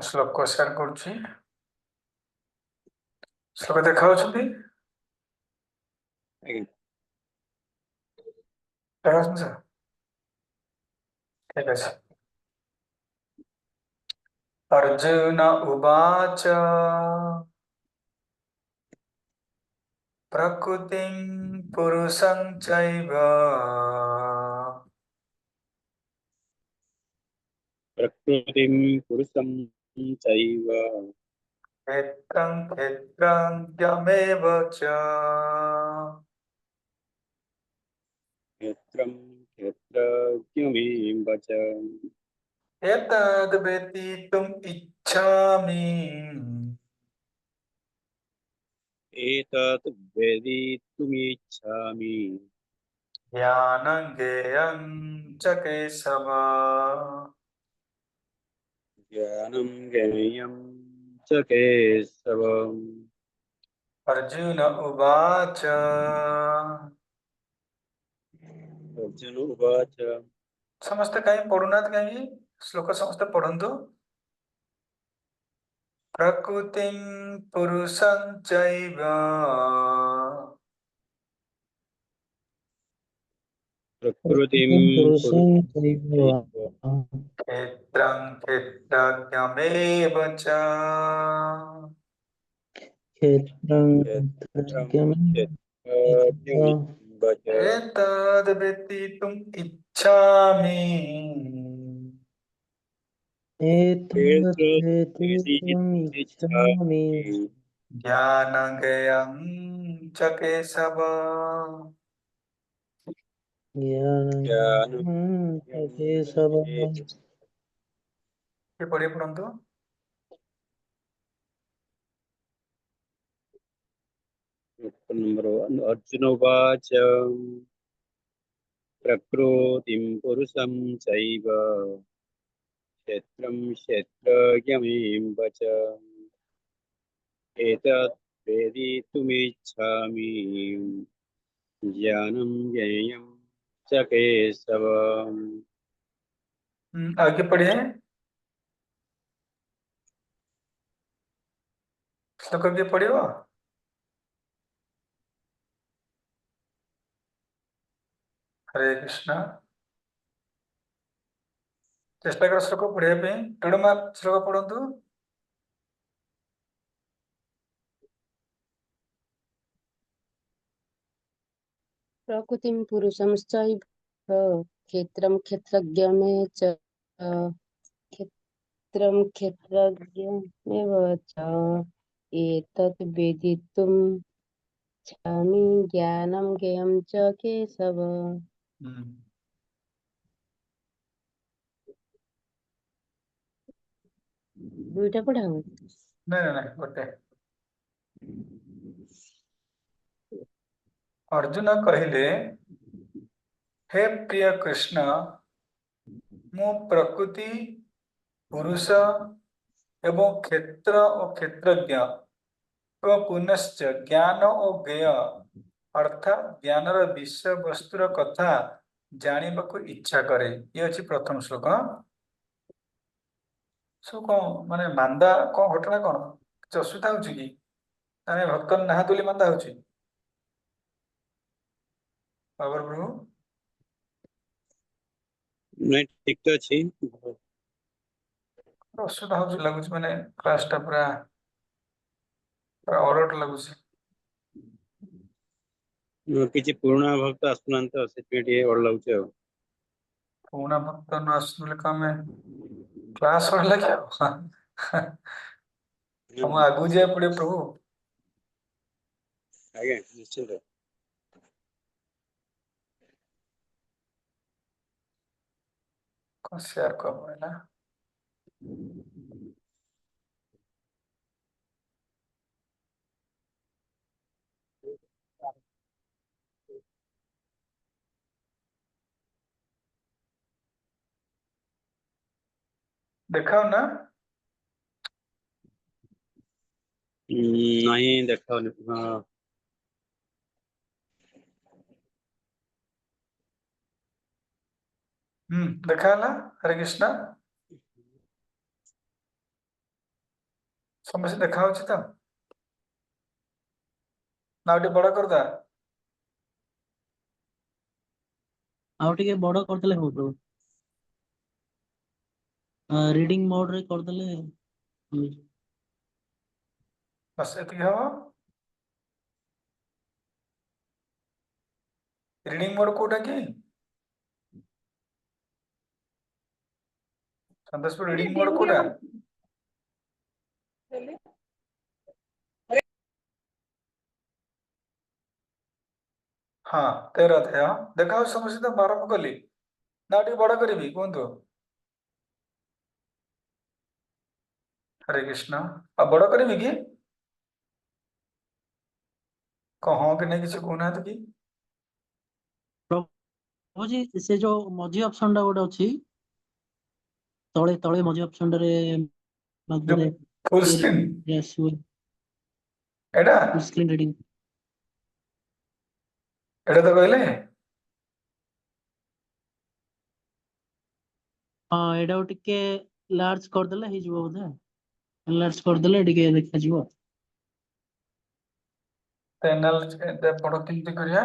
ଶ୍ଲୋକ share କରୁଛି। ଶ୍ଲୋକ ଦେଖାଉଛନ୍ତି? ଆଜ୍ଞା। ଦେଖାଉଛନ୍ତି ସାର୍? ଠିକ ଅଛି। अर्जुन उवाच प्रकृतिं पुरुषं चैव प्रकृतिं पुरुषं चैव क्षेत्रं क्षेत्रज्ञमेव च क्षेत्रं क्षेत्रज्ञमेव च एतद् वेदितुम् इच्छामि एतत् वेदितुमिच्छामि ज्ञानं ज्ञेयं च केशव। ज्ञानं ज्ञेयं च केशव। अर्जुन उवाच अर्जुन उवाच समस्त कहीं पढ़ुनाथ कहीं श्लोक समस्त पढ़ंतु। प्रकृतिं पुरुषं चैव प्रकृतिं प्रकृतिं पुरुषं पुरुषं चैव चैव क्षेत्रं क्षेत्रज्ञमेव च क्षेत्रं क्षेत्रं क्षेत्रज्ञमेव च क्षेत्रज्ञमेव च एतद्वेदितुम् इच्छामि एतद्वेदितुम् इच्छामि क्षेत्रज्ञेयमिच्छामि ज्ञानज्ञेयं च केशव। ज्ञानं च केशव। ये पढ़िए पढ़ंतु। नंबर 1 अर्जुन उवाच प्रकृतिं पुरुषं चैव क्षेत्रं क्षेत्रज्ञमेव च एतत् वेदितुमिच्छामि ज्ञानं ज्ञेयं च केशव। आगे पढ़िए। श्लोक के पढ़ियो। हरे कृष्ण। चेष्टा कर श्लोक पढ़िया पे तेणु मैं श्लोक पढ़ंतु। प्रकृतिं पुरुषंश्चैव क्षेत्रं क्षेत्रज्ञमेव च क्षेत्रं क्षेत्रज्ञमेव च एतत् वेदितुम् इच्छामि ज्ञानं ज्ञेयं च केशव। दुईटा पढ़ाऊ। नहीं नहीं नहीं गोटे। अर्जुन कहले हे प्रिय कृष्ण मु प्रकृति पुरुष एवं क्षेत्र और क्षेत्रज्ञ एवं पुनश्च ज्ञान और ज्ञेय अर्थात ज्ञानर विषय वस्तुर कथा जानिबाकु इच्छा करे। ये अछि प्रथम श्लोक। सो कौन माने मांदा कौन घटना कौन किसी असुविधा होची कि आमे भक्त नाहात बोली मांदा होची बाबर प्रभु नहीं ठीक तो अच्छी असुविधा होची लागुची माने क्लास टा पूरा पूरा अलर्ट लागुची। किसी पुराना भक्त आसुनांत से ଟିକେ ଭଲ ଲାଗୁଛି ଆଉ पुणा भक्त न आसुले कामे क्लास और लगे हम आगु जाए पड़े प्रभु। ଆଜ୍ଞା ନିଶ୍ଚିତ। कौन शेयर कर है ना देखाओ ना। नहीं ଦେଖାଉନି हाँ देखा ना हरे कृष्णा। ସମସ୍ତେ ଦେଖା ହଉଛି ତ ନା ଆଉ ଟିକେ ବଡ କରିଦବା? ଆଉ ଟିକେ ବଡ କରିଦେଲେ ହବ ପ୍ରଭୁ। ରିଡିଂ ମୋଡ ରେ କରିଦେଲେ ହୁଁ। ବସ୍ ଏତିକି ହବ। ରିଡିଂ ମୋଡ କୋଉଟା କି? ସନ୍ତୋଷପୁର ରିଡିଂ ମୋଡ କୋଉଟା? ହଁ 13 ଅଧ୍ୟାୟ ଦେଖା ହଉଛି ସମସ୍ତେ ତ ଆରମ୍ଭ କଲି ନା ଆଉ ଟିକେ ବଡ କରିବି କୁହନ୍ତୁ? ହରେ କୃଷ୍ଣ ଆଉ ବଡ କରିବି କି? ହଁ କି ନାଇଁ କିଛି କହୁନାହାନ୍ତି କି? ପ୍ରଭୁଜି ସେ ଯୋଉ ମଝି ଅପସନ ଟା ଗୋଟେ ଅଛି ତଳେ ତଳେ ମଝି ଅପସନ ଟାରେ ଯୋଉ ମାରିଦେଲେ ଫୁଲ ସ୍କ୍ରିନ୍ ଆସିବ ଏଇଟା ଫୁଲ ସ୍କ୍ରିନ୍ ରିଡିଂ। ଏଇଟା ତ କହିଲେ ହଁ ଏଇଟାକୁ ଟିକେ ଲାର୍ଜ କରିଦେଲେ ହେଇଯିବ ବୋଧେ। ଲାର୍ଜ କରିଦେଲେ ଟିକେ ଦେଖାଯିବ। ଏତେ ବଡ କେମିତି କରିବା?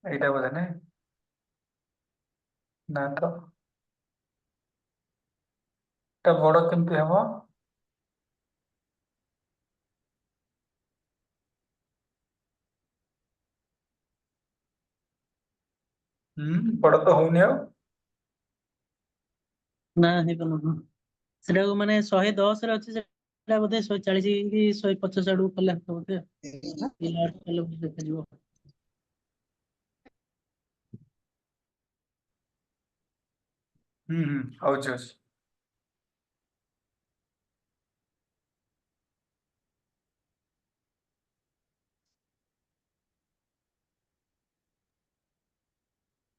এইটা ବୋଧେ ନାଇଁ ନା ତ এটা ବଡ କେମିତି ହବ? ବଡ ତ ହଉନି ଆଉ। ନା ହେଇପାରିବ ସେଟାକୁ ମାନେ 110 ରେ ଅଛି ସେଟା ବୋଧେ 140 କି 150 ଆଡକୁ କଲେ ହବ ବୋଧେ। ଲାର୍ଜ କଲେ ବୋଧେ ଦେଖାଯିବ। ହଉଛି ହଉଛି।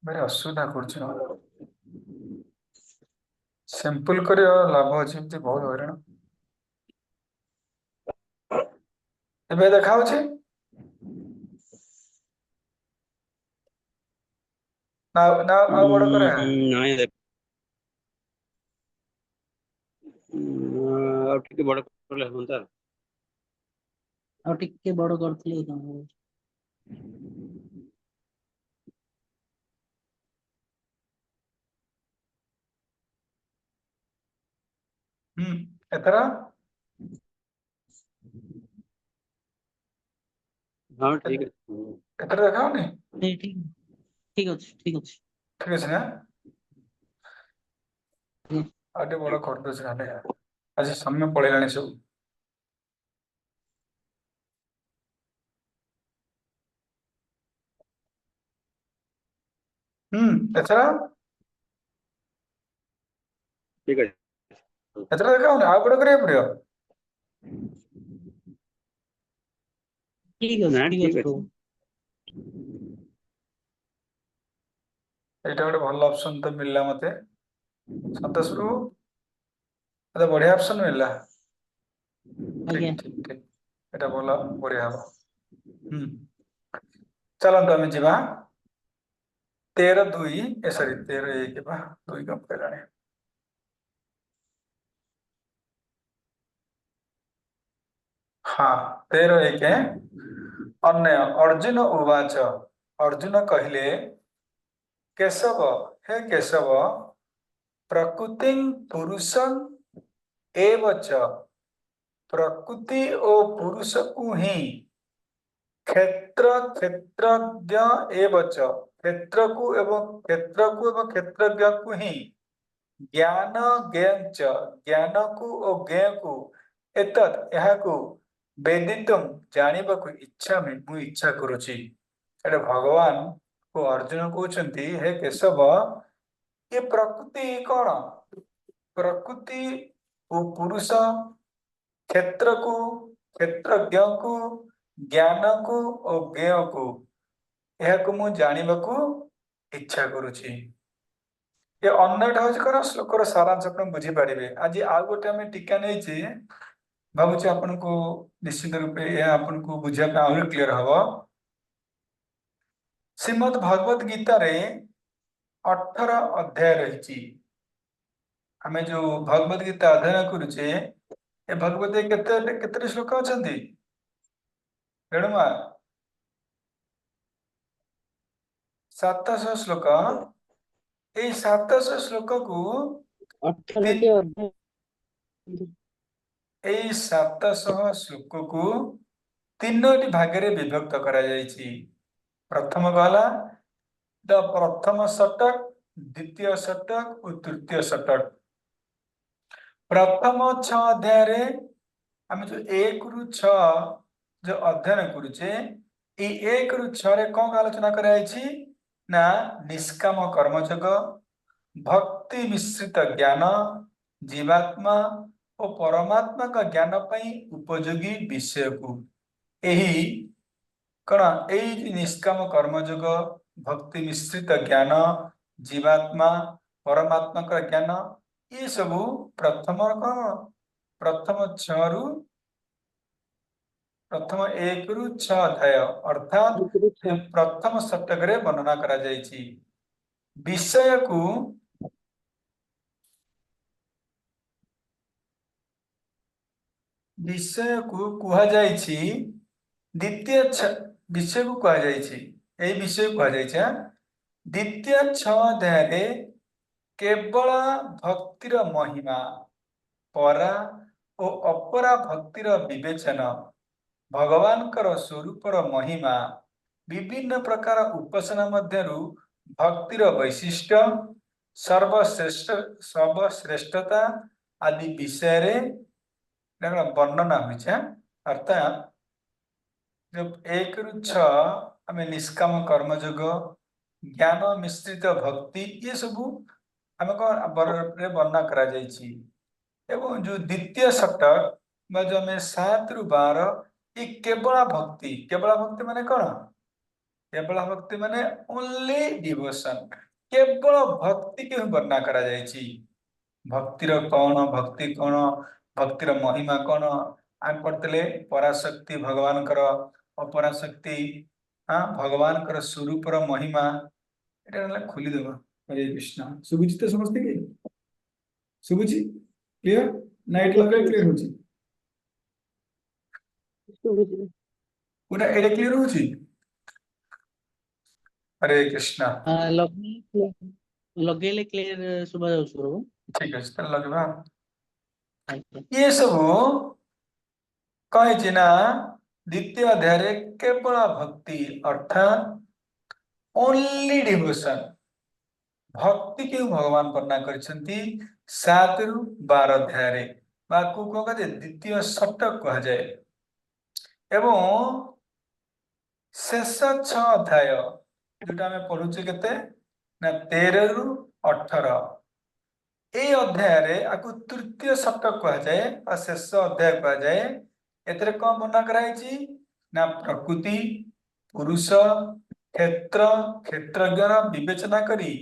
ଭାରି ଅସୁବିଧା କରୁଛି। ସିମ୍ପଲ କରିବା ଲାଭ ଅଛି ଏମିତି ବହୁତ ହଇରାଣ। ଏବେ ଦେଖା ହଉଛି ନା ଆଉ ବଡ କରା? ନାଇଁ ଆଉ ଟିକେ ବଡ କଲେ ହୁଅନ୍ତା। ଆଉ ଟିକେ ବଡ କରିଥିଲେ ହେଇଥାନ୍ତା। ଏଥର ହଁ ଠିକ ଅଛି। ଏଥର ଦେଖା ହଉନି? ଠିକ ଠିକ ଅଛି ଠିକ ଅଛି। ଠିକ ଅଛି ନା? ହୁଁ। ଆଉ ଟିକେ ବଡ କରିଦଉଛି ନହେଲେ ଆଜି ସମୟ ପଳେଇଲାଣି ସବୁ। ଏଥର ଠିକ ଅଛି। ଏଥର ଦେଖା ହଉନି ଆଉ ବଡ କରିବାକୁ ପଡିବ? ନା ଠିକ ଅଛି ଠିକ ପ୍ରଭୁ। ଅଛି। ଏଇଟା ଗୋଟେ ଭଲ ଅପସନ ତ ମିଳିଲା ମତେ ସନ୍ତୋଷ ପ୍ରଭୁ। ମତେ ବଢିଆ ଅପସନ ମିଳିଲା। ଆଜ୍ଞା। ଠିକ ଠିକ ଠିକ ଏଇଟା ଭଲ ବଢିଆ ହବ। ଚାଲନ୍ତୁ ଆମେ ଯିବା 13:2 ସରି 13:1 ବା 2 କଣ କହିଲାଣି। ହଁ 13:1 ଅନ୍ୟ ଅର୍ଜୁନ ଉବାଚ ଅର୍ଜୁନ କହିଲେ କେଶବ ହେ କେଶବ ପ୍ରକୃତିଂ ପୁରୁଷଂ ଏବଚ ପ୍ରକୃତି ଓ ପୁରୁଷକୁ ହିଁ କ୍ଷେତ୍ରଜ୍ଞ ଏବଚ କ୍ଷେତ୍ରକୁ ଏବଂ କ୍ଷେତ୍ରଜ୍ଞକୁ ହିଁ ଜ୍ଞାନକୁ ଓ ଜ୍ଞେୟକୁ ଏହାକୁ ବେଦିତୁମ୍ ଜାଣିବାକୁ ମୁଁ ଇଚ୍ଛା କରୁଛି। ଏଟା ଭଗବାନ ଅର୍ଜୁନ କହୁଛନ୍ତି ହେ କେଶବ ଏ ପ୍ରକୃତି କଣ? ପ୍ରକୃତି ଓ ପୁରୁଷ କ୍ଷେତ୍ରକୁ କ୍ଷେତ୍ରଜ୍ଞକୁ ଜ୍ଞାନକୁ ଓ ଜ୍ଞେୟକୁ ଏହାକୁ ମୁଁ ଜାଣିବାକୁ ଇଚ୍ଛା କରୁଛି। ଏ ଅନ୍ୟଟା ହଉଛି କଣ ଶ୍ଲୋକର ସାରାଂଶ ଆପଣ ବୁଝିପାରିବେ। ଆଜି ଆଉ ଗୋଟେ ଆମେ ଟୀକା ନେଇଛେ ଭାବୁଛି ଆପଣଙ୍କୁ ନିଶ୍ଚିତ ରୂପେ ଏହା ଆପଣଙ୍କୁ ବୁଝିବା ପାଇଁ ଆହୁରି କ୍ଲିୟର ହବ। श्रीमद् भगवत गीता रे 18 अध्याय रही। आमे जो भगवत गीता अध्ययन करुचे ए भगवत केते केते श्लोक अछंती रेणुमा 700 श्लोक। ए 700 श्लोक को 18ଟି ଅଧ୍ୟାୟ ए 700 श्लोक को 3ଟି भागरे विभक्त करा जायछि। प्रथम कहला द प्रथम षटक, द्वितीय षटक और तृतीय षटक। प्रथम 6 अध्याय रे हम जो 1 रु 6 जो अध्ययन करूचे ए 1 रु 6 रे कोन आलोचना करा जायछि ना निष्काम कर्मयोग, भक्ति मिश्रित ज्ञान, जीवात्मा और परमात्मा का ज्ञान पई उपयोगी विषय को एही कण एही निष्काम कर्मयोग, भक्ति मिश्रित ज्ञान, जीवात्मा परमात्मा का ज्ञान ये सब प्रथम प्रथम 6 रु प्रथम 1 रु 6 अध्याय अर्थात प्रथम षटक रे वर्णना करा जायछि। विषय को कुहा जायछि द्वितीय विषय को कुहा जायछि ए विषय कुहा जायछि। द्वितीय 6 अध्याय रे केवल भक्तिर महिमा, परा और अपरा भक्तिर विवेचन, भगवान कर स्वरूपर महिमा, विभिन्न प्रकार उपासना मध्यरु भक्तिर वैशिष्ट्य, सर्वश्रेष्ठता आदि विषय रे वर्णना होइछे। अर्थात जब 1 रु 6 हमें निष्काम कर्मयोग, ज्ञान मिश्रित भक्ति ये सब हमें वर्णना करा जायछि। एवं जो द्वितीय षटक बा जो हमें 7 रु 12 ये केवल भक्ति माने कौन? केवल भक्ति माने ओनली डिवोशन, केवल भक्ति के वर्णना करा जायछि। भक्तिर कौन, भक्ति कौन, भक्तिर महिमा कौन आम पढ़तले पराशक्ति भगवान कर, अपराशक्ति हाँ भगवान कर स्वरूपर महिमा एटा खोली देबा। हरे कृष्ण। सुबुची तो समझते के सुबुची क्लियर नाइट लगे क्लियर होची पूरा एडे क्लियर होची। हरे कृष्ण। लगेले क्लियर सुबह जाउछ प्रभु। ठीक है चल लगबा। आज्ञा। ये सब कहे ना द्वितीय अध्याय रे केवल भक्ति अर्थात ओनली डिवोशन भक्ति के भगवान वर्णना करछंती 7 रु 12 अध्याय रे बाकू को कहते द्वितीय षटक कहा जाए। एवं शेष 6 अध्याय जोटा में पढ़ुचे केते ना 13 रु 18 ए अध्याय रे आकु तृतीय षटक कहा जाए और शेष अध्याय कहा जाए। एतरे कौन वर्णना कराइछि ना प्रकृति, पुरुष, क्षेत्र, क्षेत्रज्ञ विवेचना करी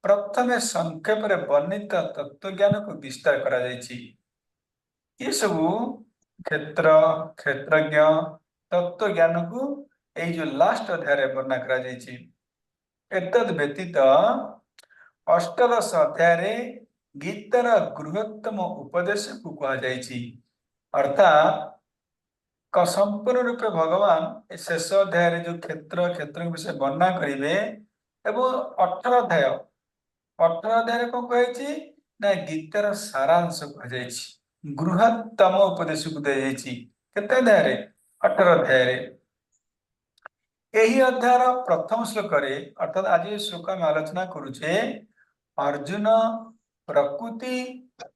प्रथमे संक्षेप रे वर्णित तत्व ज्ञान को विस्तार करा जायछि। ये सब क्षेत्र, क्षेत्रज्ञ, तत्व ज्ञान को ए जो लास्ट अध्याय रे वर्णना करा जायछि। एतद व्यतीत अष्टादश अध्याय रे गीतार गृहत्तम उपदेश को कहा जायछि। अर्थात संपूर्ण रूपे भगवान शेष अध्याय रे जो क्षेत्र विषय वर्णना करिवे एवं 18 अध्याय कौन कहे ना गीतार सारांश कह गृहत्तम उपदेश को दिखाई केते अध्याय रे 18 अध्याय रे। एही अध्यायर प्रथम श्लोक रे अर्थात आज श्लोक में आलोचना करुचे अर्जुन प्रकृति,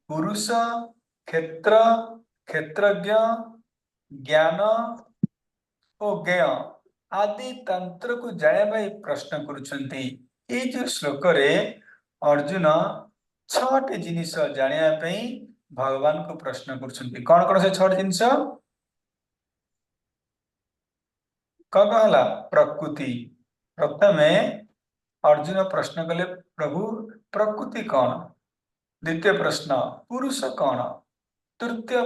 पुरुष, क्षेत्र, क्षेत्रज्ञ, ज्ञान और ज्ञेय आदि तंत्र को जाने भाई प्रश्न करुछंती। ये जो श्लोक रे अर्जुन 6टी जिनिस जानिया पई भगवान को प्रश्न करुछंती। कौन कौन से 6टी जिनिस कौन कहला? प्रकृति। प्रथमे अर्जुन प्रश्न कले प्रभु प्रकृति कौन, द्वितीय प्रश्न पुरुष कौन, तृतीय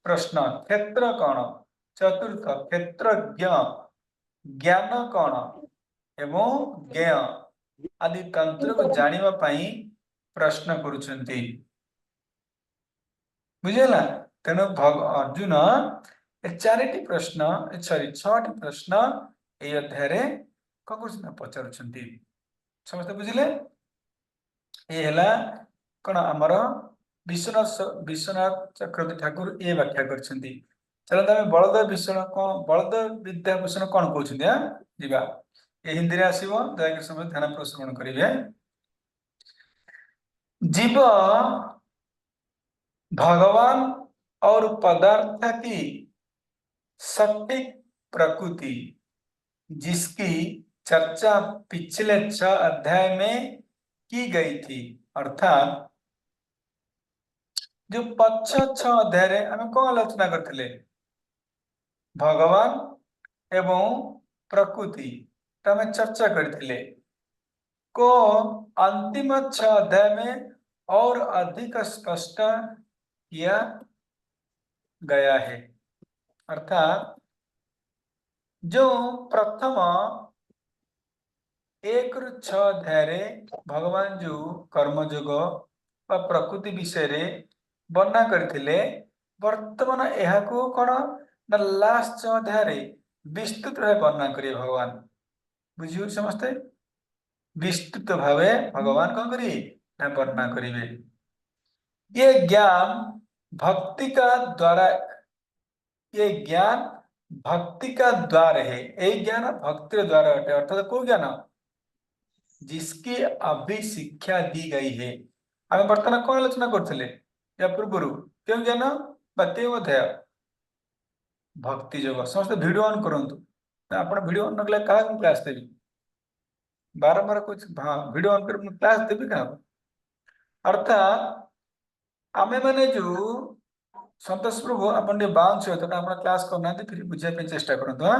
प्रश्न क्षेत्र कौन, चतुर्थ क्षेत्रज्ञ ज्ञान कौन एवं ज्ञेय आदि तंत्र को जानिबा पई प्रश्न करूछंती बुझेला तेणु अर्जुन ए चारिटी प्रश्न सॉरी छटी प्रश्न ए अध्याय रे ककुसना पचारुछंती समस्त बुझिले ए हला कोन हमर विश्वनाथ चक्रवर्ती ठाकुर ए व्याख्या करछंती चलो तमे बलदेव विश्वनाथ कोन बलदेव विद्याभूषण कोन कहउछंती आ जीवा ए हिंदी रे आसीबो दया समय ध्यान प्रश्रवण करिवे जीव भगवान और पदार्थ की सटीक प्रकृति जिसकी चर्चा पिछले 6 अध्याय में की गई थी अर्थात जो पक्ष 6 अध्याय रे हमें कौन आलोचना करथिले भगवान एवं प्रकृति हमें चर्चा करथिले को अंतिम 6 अध्याय में और अधिक स्पष्ट किया गया है अर्थात जो प्रथम 1 रु 6 अध्याय रे भगवान जो कर्मयोग व प्रकृति विषय रे वर्णना करथिले वर्तमान एहा को कोन ना लास्ट 6 अध्याय रे विस्तृत भावे वर्णना करिए भगवान बुझियो समझते विस्तृत भावे भगवान कौन करी ना वर्णना करिवे ये ज्ञान भक्ति का द्वारा ये ज्ञान भक्ति का द्वार है ये ज्ञान भक्ति द्वारा है अर्थात को ज्ञान जिसकी अभी शिक्षा दी गई है हमें वर्तमान कौन आलोचना करथिले या पूर्व क्यों ज्ञान बाते अध्याय भक्ति योग समस्त वीडियो ऑन करंतु आपण वीडियो ऑन नगले का क्लास देबी बारंबार कुछ वीडियो ऑन कर क्लास देबी का अर्थात आमे माने जो संतोष प्रभु अपन बाउंस होता है अपन क्लास करना फिर बुझे पे चेष्टा करंतु हां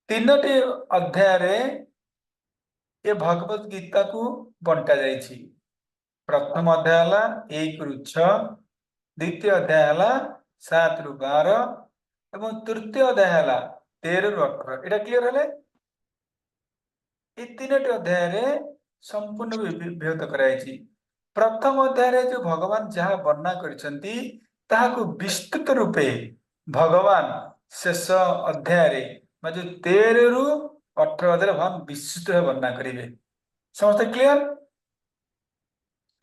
3टी अध्याय रे ये भगवत गीता को बंटा जाइछि प्रथम अध्याय हला 1 रु 6 द्वितीय अध्याय हला 7 रु 12 एवं तृतीय अध्याय हला 13 रु 18 एटा क्लियर हले ए 3टी अध्याय रे संपूर्ण विभेद कराइछि प्रथम अध्याय रे जो भगवान जहा वर्णना करछंती ताहा को विस्तृत रूपे भगवान शेष अध्याय रे जो 13 रु 18 अध्याय भगवान विस्तृत वर्णना करिवे समस्त क्लियर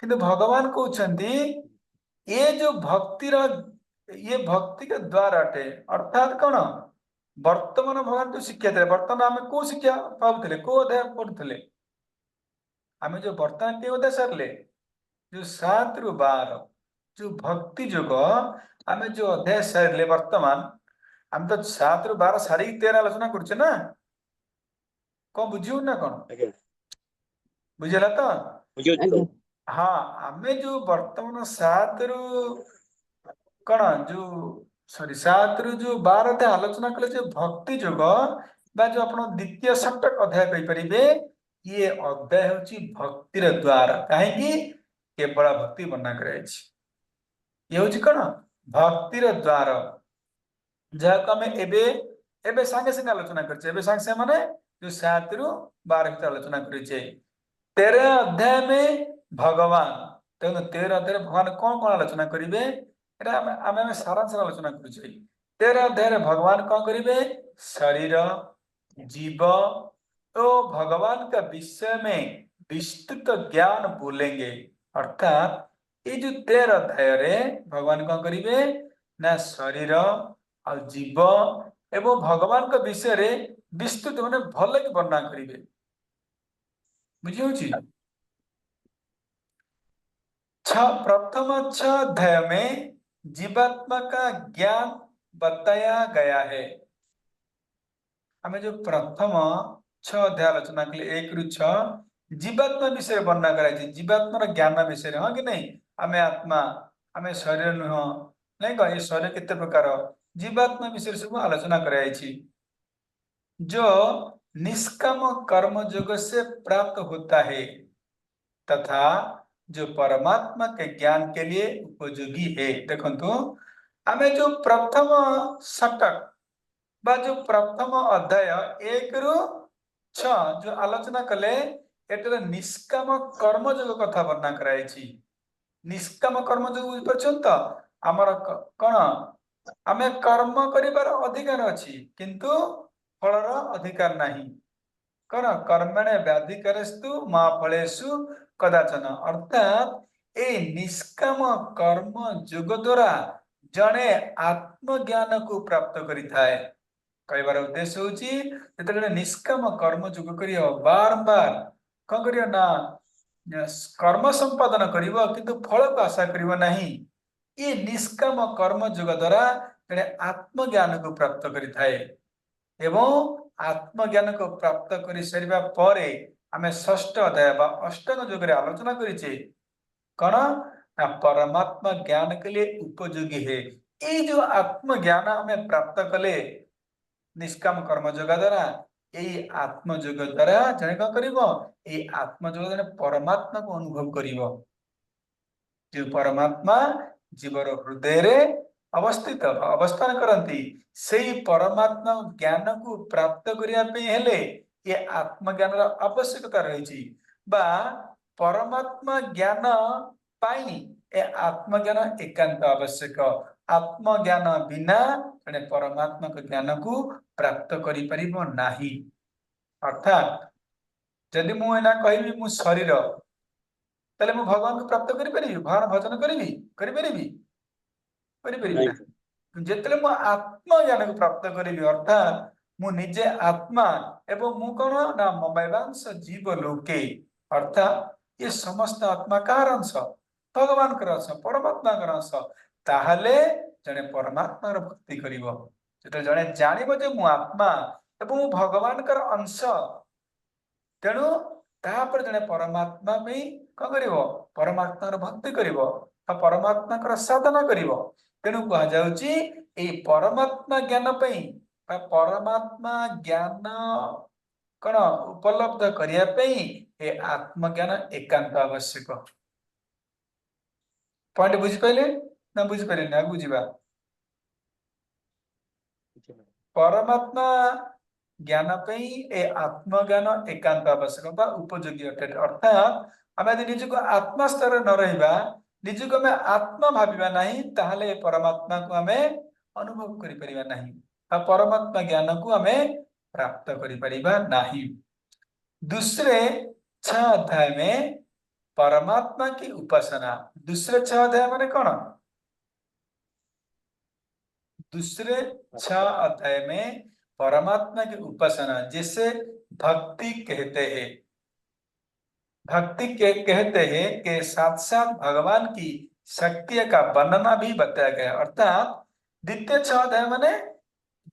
किंतु भगवान कहउछंती ये जो भक्ति ये भक्ति के द्वार अटे अर्थात कौन वर्तमान भगवान जो शिक्षा दे वर्तमान आमे को शिक्षा पाउथिले को अध्याय पढुथिले आमे जो वर्तमान के अध्याय सरले जो 7 रु 12 जो भक्ति योग आमे जो अध्याय सरले वर्तमान हम तो 7 रु 12 सारी 13 आलोचना करछे ना को बुझियो ना कोन बुझला तो बुझियो हाँ आमे जो वर्तमान 7 रु कौन जो सॉरी 7 रु जो 12 ते आलोचना कले जो भक्ति योग बा जो अपन द्वितीय षटक अध्याय कहि परिबे ये अध्याय होची भक्तिर द्वार काहे कि केवल भक्ति वर्णना कराइछि ये होची कोन भक्तिर द्वार जहा को हमें एबे संगे संगे आलोचना करछे एबे संगे से माने जो 7 रु 12 के आलोचना करिछे 13 अध्याय में भगवान तेनो 13 अध्याय भगवान कौन कौन आलोचना करिवे एटा हमें सारांश आलोचना करिछे 13 अध्याय भगवान कौन करिवे शरीर जीव तो भगवान का विषय में विस्तृत ज्ञान बोलेंगे अर्थात ये जो 13 अध्याय रे भगवान कौन करिवे ना शरीर और जीव एवं भगवान का विषय रे विस्तृत माने भले के वर्णना करिवे बुझियो छी प्रथम 6 अध्याय में जीवात्मा का ज्ञान बताया गया है हमें जो प्रथम 6 अध्याय आलोचना के लिए 1 रु 6 जीवात्मा विषय वर्णना कराई जीवात्मा ज्ञान विषय हाँ कि नहीं हमें आत्मा हमें शरीर नुह नहीं कह शरीर केते प्रकार जीवात्मा विषय सब आलोचना कराई जो निष्काम कर्म योग से प्राप्त होता है तथा जो परमात्मा के ज्ञान के लिए उपयोगी है देखो हमें जो प्रथम षटक बा जो प्रथम अध्याय 1 रु जो आलोचना कले एटर निष्काम कर्म जोग कथा वर्णना कराई। निष्काम कर्म जोग बुझी परछन तो हमर कोन आमे कर्म करिबार अधिकार अछि किंतु फलर अधिकार नाही। कोन कर्मणे व्याधिकरेस्तु मा फलेषु कदाचन अर्थात ए निष्काम कर्म जोग द्वारा जणे आत्मज्ञान को प्राप्त करि थाए। कहबार उद्देश्य होची जेतले निष्काम कर्म जोग करियो बारंबार कौन करियो ना कर्म संपादन करियो किंतु फल को आशा करियो नाही। ये निष्काम कर्म जोग द्वारा जणे आत्मज्ञान को प्राप्त करि थाए एवं आत्मज्ञान को प्राप्त करि सरिबा परे आमे षष्ठ अध्याय बा अष्टांग जोग रे आलोचना करिचे कौन ना परमात्मा ज्ञान के लिए उपयोगी है। ये जो आत्मज्ञान हमें प्राप्त कले निष्काम कर्म जोग द्वारा यही आत्मयोग द्वारा जने कौन करिवो ये आत्मयोग जने परमात्मा को अनुभव करिवो। जो परमात्मा जीवर हृदय रे अवस्थित अवस्थान करती सेही परमात्मा ज्ञान को प्राप्त करिया पे हेले ये आत्मज्ञान आवश्यकता रही बा परमात्मा ज्ञान पाई ए आत्मज्ञान एकांत आवश्यक। आत्मज्ञान बिना जने परमात्मा के ज्ञान को प्राप्त करि परिबो नाही। अर्थात यदि मु एना कहबी मु शरीर ताले मु भगवान को प्राप्त करि परिबी भगवान भजन करिबी करि परिबी करि परिबी ना। जेतले मु आत्मा ज्ञान को प्राप्त करिबी अर्थात मु निजे आत्मा एवं मु कोन ना ममैवांश जीव लोके अर्थात ये समस्त आत्मा कार अंश भगवान कर अंश परमात्मा कर अंश ताहले जने परमात्मा रो भक्ति करिवो। जेते जने जानिबो जे मु आत्मा एवं मु भगवान कर अंश तेणु तापर जने परमात्मा में कौन करिवो परमात्मा रो भक्ति करिवो परमात्मा कर साधना करिवो। तेणु कहा जाउची ए परमात्मा ज्ञान पई परमात्मा ज्ञान कौन उपलब्ध करिया पई ए आत्मज्ञान एकांत आवश्यक। पॉइंट बुझी पाइले ना बुझी पाइले ना बुझीबा परमात्मा ज्ञान पई ए आत्मज्ञान एकांत आवश्यक बा उपयोगी अटे। अर्थात आमे यदि निज को आत्मा स्तर न रहिबा निज को हमें आत्मा भाबिबा नहीं ताहले परमात्मा को हमें अनुभव करि परिबा नहीं परमात्मा ज्ञान को हमें प्राप्त करि परिबा नहीं। दूसरे 6 अध्याय में परमात्मा की उपासना दूसरे 6 अध्याय माने कौन दूसरे 6 अध्याय में परमात्मा की उपासना जिसे भक्ति कहते हैं। भक्ति के कहते हैं कि साथ साथ भगवान की शक्ति का वर्णना भी बताया गया। अर्थात द्वितीय 6 अध्याय माने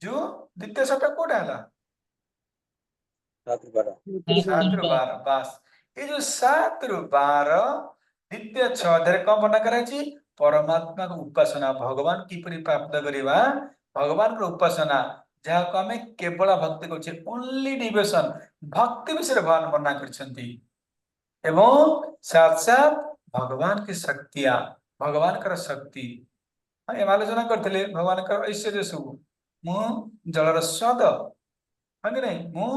जो द्वितीय शतक को डाला 7 12 7 ରୁ 12 बास ये जो 7 ରୁ 12 द्वितीय 6 अध्याय कौन वर्णना कराई परमात्मा को उपासना भगवान किपरि प्राप्त करिवा भगवान को उपासना जहाँ को हमें केवल भक्ति करछे ओनली डिवोशन भक्ति विषय भगवान वर्णना करछंती एवं साथ साथ भगवान की शक्तियां भगवान कर शक्ति हम आलोचना करथिले भगवान कर ऐश्वर्य सब मु जलर स्वाद हंगे नहीं मु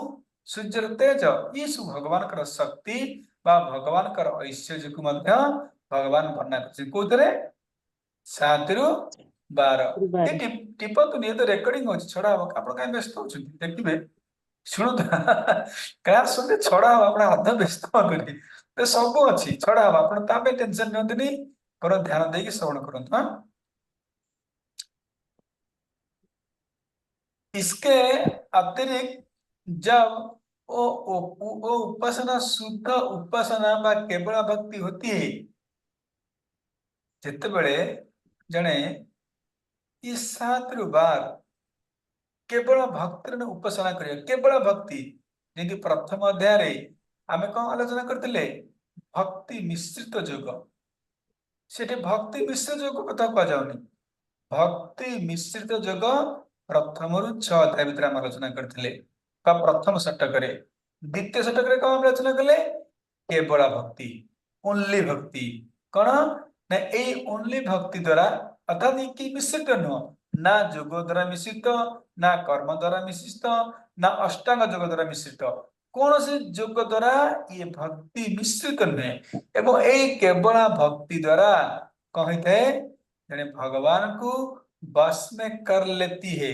सूर्यर तेज ये सब भगवान कर शक्ति बा भगवान कर ऐश्वर्य को मध्य भगवान वर्णना करछे कोतरे 7 ରୁ 12 ये टिपत नहीं तो रेकॉर्डिंग हो छड़ा आपण काहे व्यस्त हो देखिबे शुणु क्या सुनते छड़ा हो आपण हाथ व्यस्त करी तो सब अच्छी छड़ा हो आपण ता पे टेंशन नियंतनी पर ध्यान देके श्रवण करंतु। हां इसके अतिरिक्त जब वो उपासना शुद्ध उपासना बा केवल भक्ति होती है जिते बड़े जने ये 7 ରୁ 12 केवल भक्ति ने उपासना करियो केवल भक्ति जेकी प्रथम अध्याय रे आमे कौन आलोचना करथिले भक्ति मिश्रित योग सेठी भक्ति मिश्रित योग कथा कह जाउनी भक्ति मिश्रित योग प्रथम रु 6 अध्याय भीतर हम आलोचना करथिले का प्रथम षटक रे द्वितीय षटक रे कौन आलोचना कले केवल भक्ति ओनली भक्ति कौन ना ए ओनली भक्ति द्वारा अर्थात की मिश्रित नुह ना योग द्वारा मिश्रित ना कर्म द्वारा मिश्रित ना अष्टांग योग द्वारा मिश्रित कौन से जोग द्वारा ये भक्ति मिश्रित नुहे एवं यही केवल भक्ति द्वारा कही थे जने भगवान को बस में कर लेती है।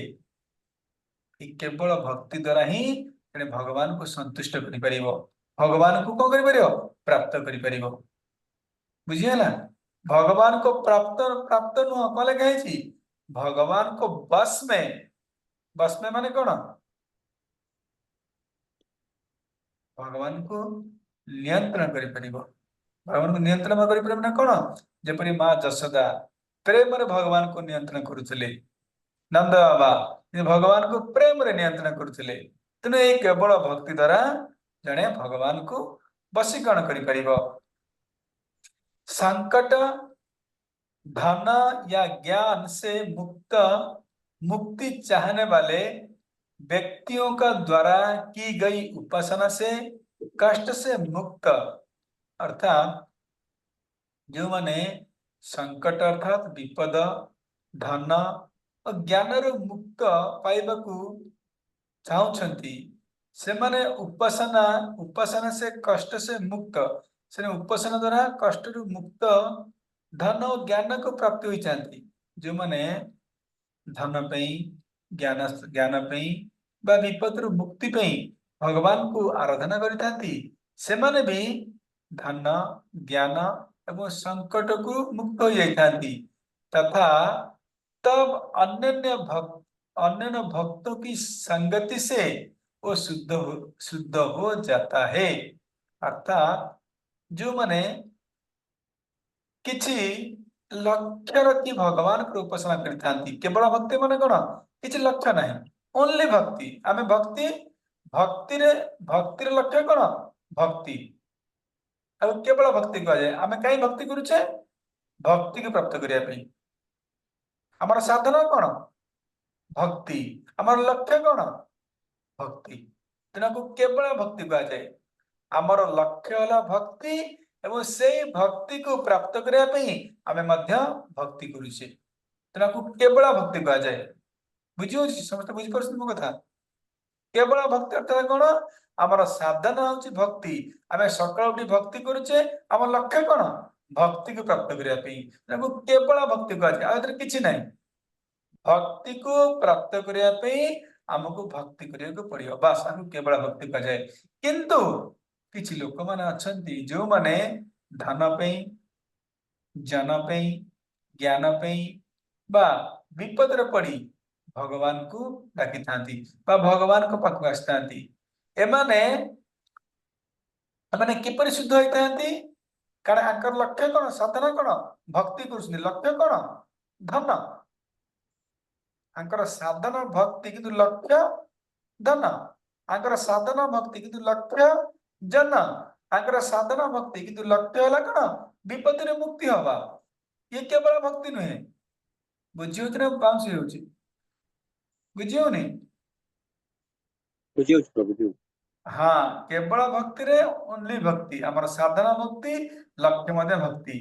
ये केवल भक्ति द्वारा ही जने भगवान को संतुष्ट करि परिबो, भगवान को कौन करि परिबो प्राप्त करि परिबो। बुझिएला भगवान को प्राप्त प्राप्त नुह कले कहे भगवान को बस में माने कौन भगवान को नियंत्रण करि परिबो। भगवान को नियंत्रण करि परिबो ना कौन जेपरि मां जशोदा प्रेम रे भगवान को नियंत्रण करुथिले, नंद बाबा भगवान को प्रेम रे नियंत्रण करुथिले। तेणु ये केवल भक्ति द्वारा जने भगवान को वशीकरण करि परिबो। संकट धन या ज्ञान से मुक्ति चाहने वाले व्यक्तियों का द्वारा की गई उपासना से कष्ट से मुक्त अर्थात जो माने संकट अर्थात विपद धन और ज्ञान मुक्त पाइबाकू चाहूछंती से माने उपासना से कष्ट से मुक्त से उपासना द्वारा कष्ट रु मुक्त धन और ज्ञान को प्राप्त होई चाहती जो माने धन पे ज्ञान ज्ञान पे बा विपद रु मुक्ति पे भगवान को आराधना करिथांती से माने भी धन ज्ञान एवं संकट को मुक्त हो जाती तथा तब अन्य भक्तों की संगति से वो शुद्ध हो जाता है। अर्थात जो माने किछि लक्ष्य रखी भगवान को उपासना करथांती केवल भक्ति माने कोन किछि लक्ष्य नहीं ओनली भक्ति आमे भक्ति रे लक्ष्य कोन भक्ति अब केवल भक्ति कह जाए आमे काई भक्ति करूछे भक्ति को प्राप्त करिया पे हमर साधन कोन भक्ति हमर लक्ष्य कोन भक्ति तेना को केवल भक्ति कह जाए हमर लक्ष्य होला भक्ति एवं से भक्ति को प्राप्त करिया पे आमे मध्य भक्ति करूछे तेना को केवल भक्ति कह जाए बुझियो समस्त बुझि परछन मो कथा केवल भक्ति अर्थात कोन हमर साधन होची भक्ति आमे सकाळ उठी भक्ति करूछे हमर लक्ष्य कोन भक्ति को प्राप्त करिया पे तेना को केवल भक्ति कह जाए आदर किछि नहीं भक्ति को प्राप्त करिया पे हमको भक्ति करिया को पड़ियो बस हमको केवल भक्ति कह जाए किंतु किछि लोक माने अछंती जो माने धन पे जन पे ज्ञान पे बा विपद रे पड़ी भगवान को डाकी थांती बा भगवान को पाखु आस्तांती एमाने एमाने किपरि शुद्ध होई थांती कारण आकर लक्ष्य कोन साधन कोन भक्ति करूछनी लक्ष्य कोन धन आंकर साधन भक्ति किंतु लक्ष्य धन आंकर साधन भक्ति किंतु लक्ष्य जन आंकर साधन भक्ति किंतु लक्ष्य होला कोन विपद रे मुक्ति होबा ये केवल भक्ति नुहे बुझियो तने बाउंस होउची बुझियो नहीं बुझियो प्रभु जी हाँ केवल भक्ति रे ओनली भक्ति हमर साधना भक्ति लक्ष्य मध्य भक्ति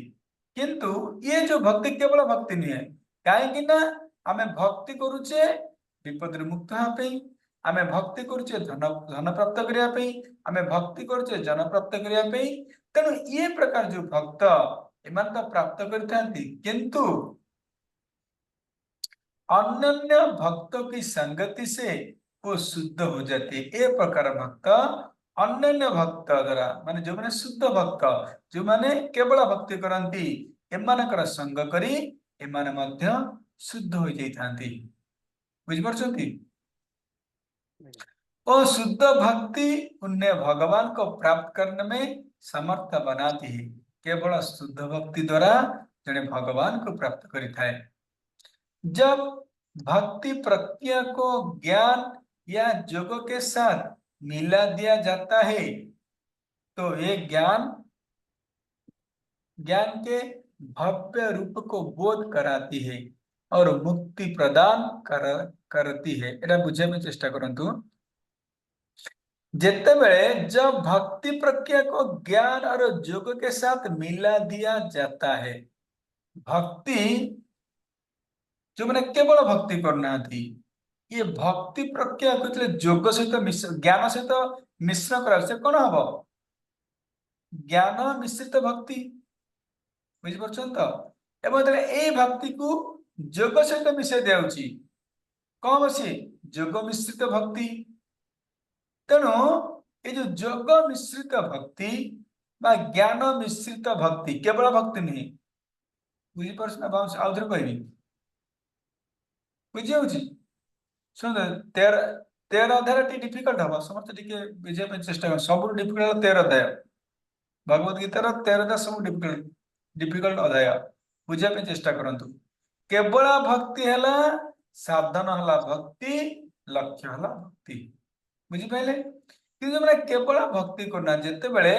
किंतु ये जो भक्ति केवल भक्ति नहीं है काहे कि ना आमे भक्ति करूचे विपद रे मुक्त हा पे आमे भक्ति करूचे धन प्राप्त करिया पे आमे भक्ति करूचे जन प्राप्त करिया पे तेणु ये प्रकार जो भक्त एमान तो प्राप्त करथांती किंतु अन्य भक्तों की संगति से वो शुद्ध हो जाते ए प्रकार भक्त अन्य भक्त द्वारा माने जो माने शुद्ध भक्त जो माने केवल भक्ति करंती एमानकर संग करी एमाने मध्य शुद्ध हो जाइथांती बुझ परछंती ओ शुद्ध भक्ति उन्हें भगवान को प्राप्त करने में समर्थ बनाती है केवल शुद्ध भक्ति द्वारा जने भगवान को प्राप्त करिथाए जब भक्ति प्रक्रिया को ज्ञान या योग के साथ मिला दिया जाता है तो ये ज्ञान के भव्य रूप को बोध कराती है और मुक्ति प्रदान करती है एटा बुझे में चेष्टा करंतु जेते बेले जब भक्ति प्रक्रिया को ज्ञान और योग के साथ मिला दिया जाता है भक्ति जो मैंने केवल भक्ति करना थी ये भक्ति प्रक्रिया को जोग सहित ज्ञान सहित मिश्रण करा से कौन हम ज्ञान मिश्रित भक्ति बुझिपार तो एवं ए भक्ति को जोग सहित मिशाई दिया कौन सी जोग मिश्रित भक्ति तेणु ये जो जोग मिश्रित भक्ति बा ज्ञान मिश्रित भक्ति केवल भक्ति नहीं बुझिपार ना आउ थे कहबी बुझी शुण 13 अध्याय टी डिफिकल्ट हम समस्त टी बुझे चेष्टा कर सब डिफिकल्ट 13 अध्याय भगवद गीतार 13 अध्याय सब डिफिकल्ट अध्याय बुझापी चेष्टा करंतु केवल भक्ति है साधन है भक्ति लक्ष्य है भक्ति बुझिपारे कि जो मैंने केवल भक्ति करना जिते बड़े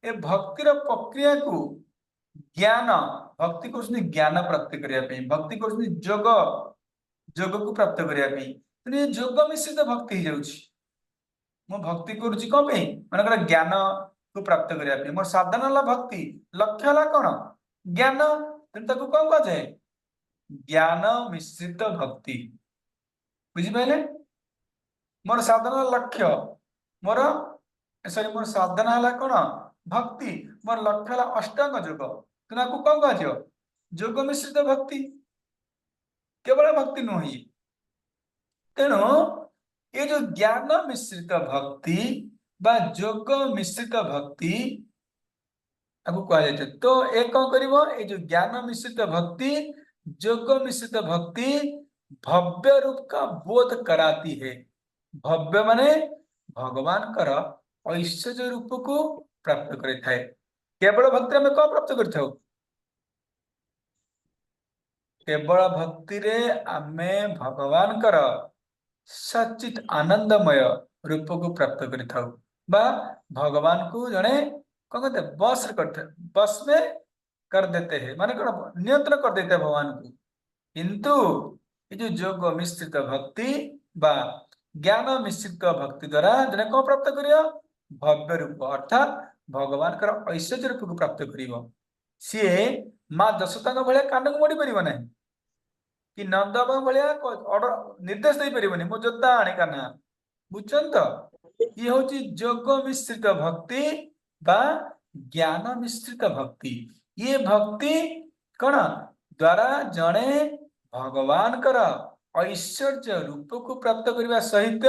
ए भक्तिर प्रक्रिया को ज्ञान भक्ति कर ज्ञान प्राप्त करने भक्ति कर जोग जोग को प्राप्त करने जोग मिश्रित भक्ति हो मु भक्ति करुच्ची कौन मन ज्ञान को प्राप्त करने मोर साधन है भक्ति लक्ष्य है कौन ज्ञान तेणु ताको कौन कह जाए ज्ञान मिश्रित भक्ति बुझिपारे मोर साधन लक्ष्य मोर सॉरी मोर साधन है कौन भक्ति मोर लक्ष्य है अष्टांग जोग तेनाकू कौन कह जोग मिश्रित भक्ति केवल भक्ति नुहे तेणु ये जो ज्ञान मिश्रित भक्ति बा जोग मिश्रित भक्ति आपको कहा जाए तो एक कौन कर जो ज्ञान मिश्रित भक्ति जोग मिश्रित भक्ति भव्य रूप का बोध कराती है भव्य माने भगवान कर ऐश्वर्य रूप को प्राप्त करें केवल भक्ति में कौन प्राप्त कर केवल भक्ति रे आमे भगवान कर सचित आनंदमय रूप को प्राप्त कर भगवान को जड़े कौन कहते बस में कर देते हैं माने कौन नियंत्रण कर देते हैं भगवान को किंतु ये जो जोग मिश्रित भक्ति बा ज्ञान मिश्रित भक्ति द्वारा जने कौन प्राप्त करियो भव्य रूप अर्थात भगवान कर ऐश्वर्य रूप को प्राप्त करियो सी माँ जशोदा भाया कान को मोड़ी पार ना कि नंद भाया ऑर्डर निर्देश दे पारे मो जोता आने काना बुझन तो ये हूँ जोग मिश्रित भक्ति बा ज्ञान मिश्रित भक्ति ये भक्ति कौन द्वारा जड़े भगवान कर ऐश्वर्य रूप को प्राप्त करने सहित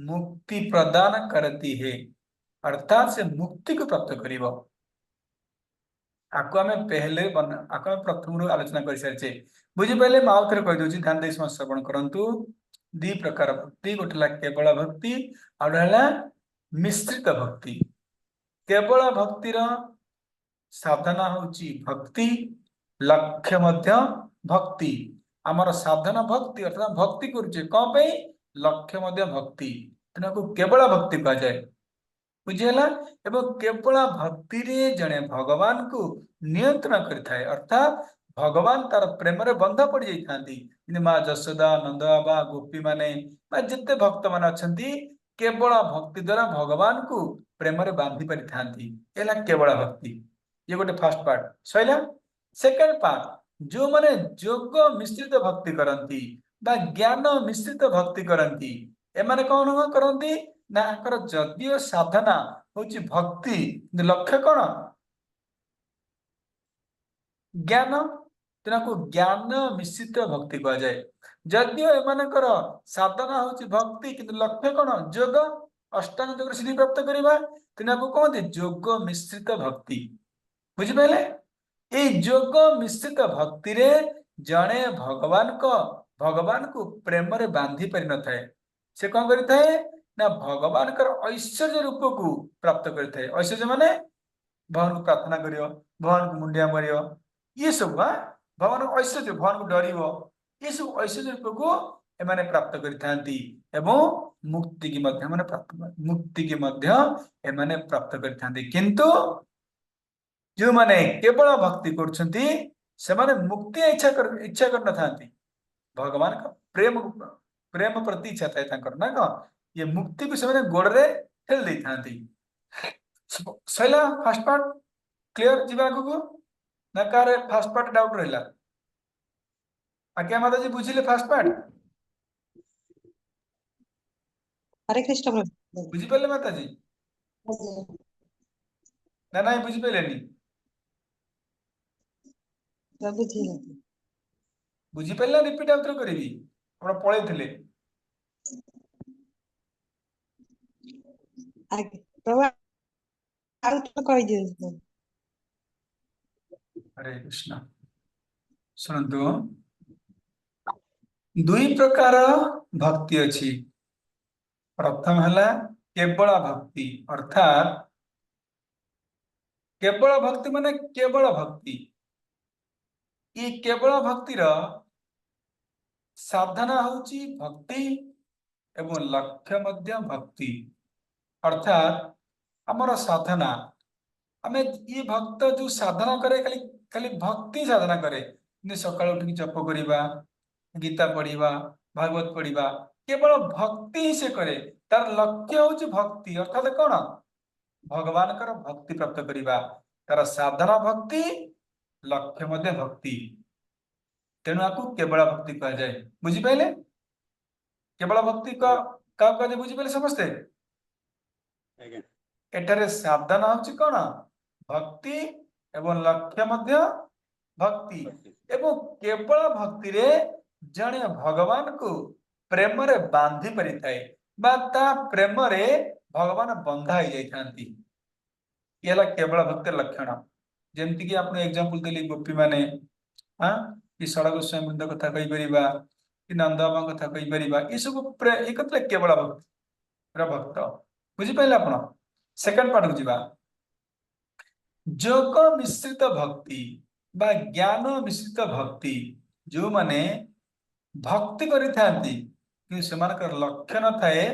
मुक्ति प्रदान करती है अर्थात से मुक्ति को प्राप्त कर आपको आम पहले आपको आम प्रथम आलोचना कर सारी बुझिपारे आउ थे कहीदे ध्यान दे श्रवण करूँ दी प्रकार भक्ति गोटे केवल भक्ति आउटा मिश्रित भक्ति केवल भक्तिर साधना होची भक्ति लक्ष्य मध्य भक्ति आमर साधन भक्ति अर्थात भक्ति करुचे कौन पे लक्ष्य मध्य भक्ति तेनाकू केवल भक्ति कह जाए बुझीगला एवं केवल भक्ति रे जड़े भगवान को नियंत्रण करिथाए अर्थात भगवान तार प्रेम रे बंध पड़ जाती माँ जशोदा नंद बाबा गोपी माने जिते भक्त मान अच्छी केवल भक्ति द्वारा भगवान को प्रेम रे बांधि पारि थांती केवल भक्ति ये गोटे first part Saila second part जो माने जोग मिश्रित भक्ति करती बा ज्ञान मिश्रित भक्ति करती एमाने कौन करती ना जदियो साधना होची भक्ति लक्ष्य कौन ज्ञान तेनाकू ज्ञान मिश्रित भक्ति कह जाए जदियो एमानकर साधना होची भक्ति किंतु लक्ष्य कौन जोग अष्टांग जोग सिद्धि प्राप्त करवा तेनाकू कहते जोग मिश्रित भक्ति बुझिपारे ये जोग मिश्रित भक्ति रे जड़े भगवान को प्रेम रे बांधि पारि न थाए से कौन करिथाए ना भगवान कर ऐश्वर्य रूप को प्राप्त करिथाए ऐश्वर्य माने भगवान को प्रार्थना करियो भगवान को मुंडिया मारियो ये सब भगवान ऐश्वर्य भगवान को डरियो ये सब ऐश्वर्य रूप को एमाने प्राप्त करिथांती एवं मुक्ति की मध्य माने प्राप्त करिथांती किंतु जो माने केवल भक्ति करछंती से माने मुक्ति इच्छा कर न थांती भगवान का प्रेम प्रति इच्छा थाए तांकर ना का ये मुक्ति को से गोड़ रे ठेल दे थांती सैला फर्स्ट पार्ट क्लियर जीवा को ना कार फर्स्ट पार्ट डाउट रहला आज्ञा माता जी बुझिले फर्स्ट पार्ट हरे कृष्ण प्रभु। बुझिपारे माता जी ना ना बुझिपारे प्रभु जी बुझिपारे रिपीट आउट करी आप पलैले आगे प्रभु आउ तो कह दियो। हरे कृष्ण शुणु दुई प्रकार भक्ति अच्छी प्रथम है केवल भक्ति अर्थात केवल भक्ति माने केवल भक्ति ये केवल भक्तिर साधना होची भक्ति एवं लक्ष्य मध्य भक्ति अर्थात आमर साधना आमे ये भक्त जो साधना करे खाली खाली भक्ति साधना करे सकाल उठ जप करवा गीता पढ़ा भागवत पढ़ा केवल भक्ति ही से करे तार लक्ष्य हूँ भक्ति अर्थात कौन भगवान कर भक्ति प्राप्त करवा तार साधना भक्ति लक्ष्य मध्य भक्ति तेणु आपको केवल भक्ति कह जाए बुझिपारे केवल भक्ति का कह बुझिपारे समस्ते ଆଜ୍ଞା एठारे साधना हूँ कौन भक्ति एवं लक्ष्य मध्य भक्ति एवं केवल भक्ति रे जने भगवान को प्रेम रे बांधी परिथाए बा ता प्रेम रे भगवान बंधा ही जाइथांती ये ला केवल भक्ति लक्षण जेमति कि आपने एग्जांपल देली गोपी माने हां कि सड़क गोस्वामी कथा कहि परिबा कि नंदबाबा कथा कहि परिबा ई सब एक केवल भक्त बुझी पाइले आपण सेकंड पार्ट को जीवा जोग मिश्रित भक्ति बा ज्ञान मिश्रित भक्ति जो माने भक्ति करि थांती कि सेमानकर लक्ष्य न थाए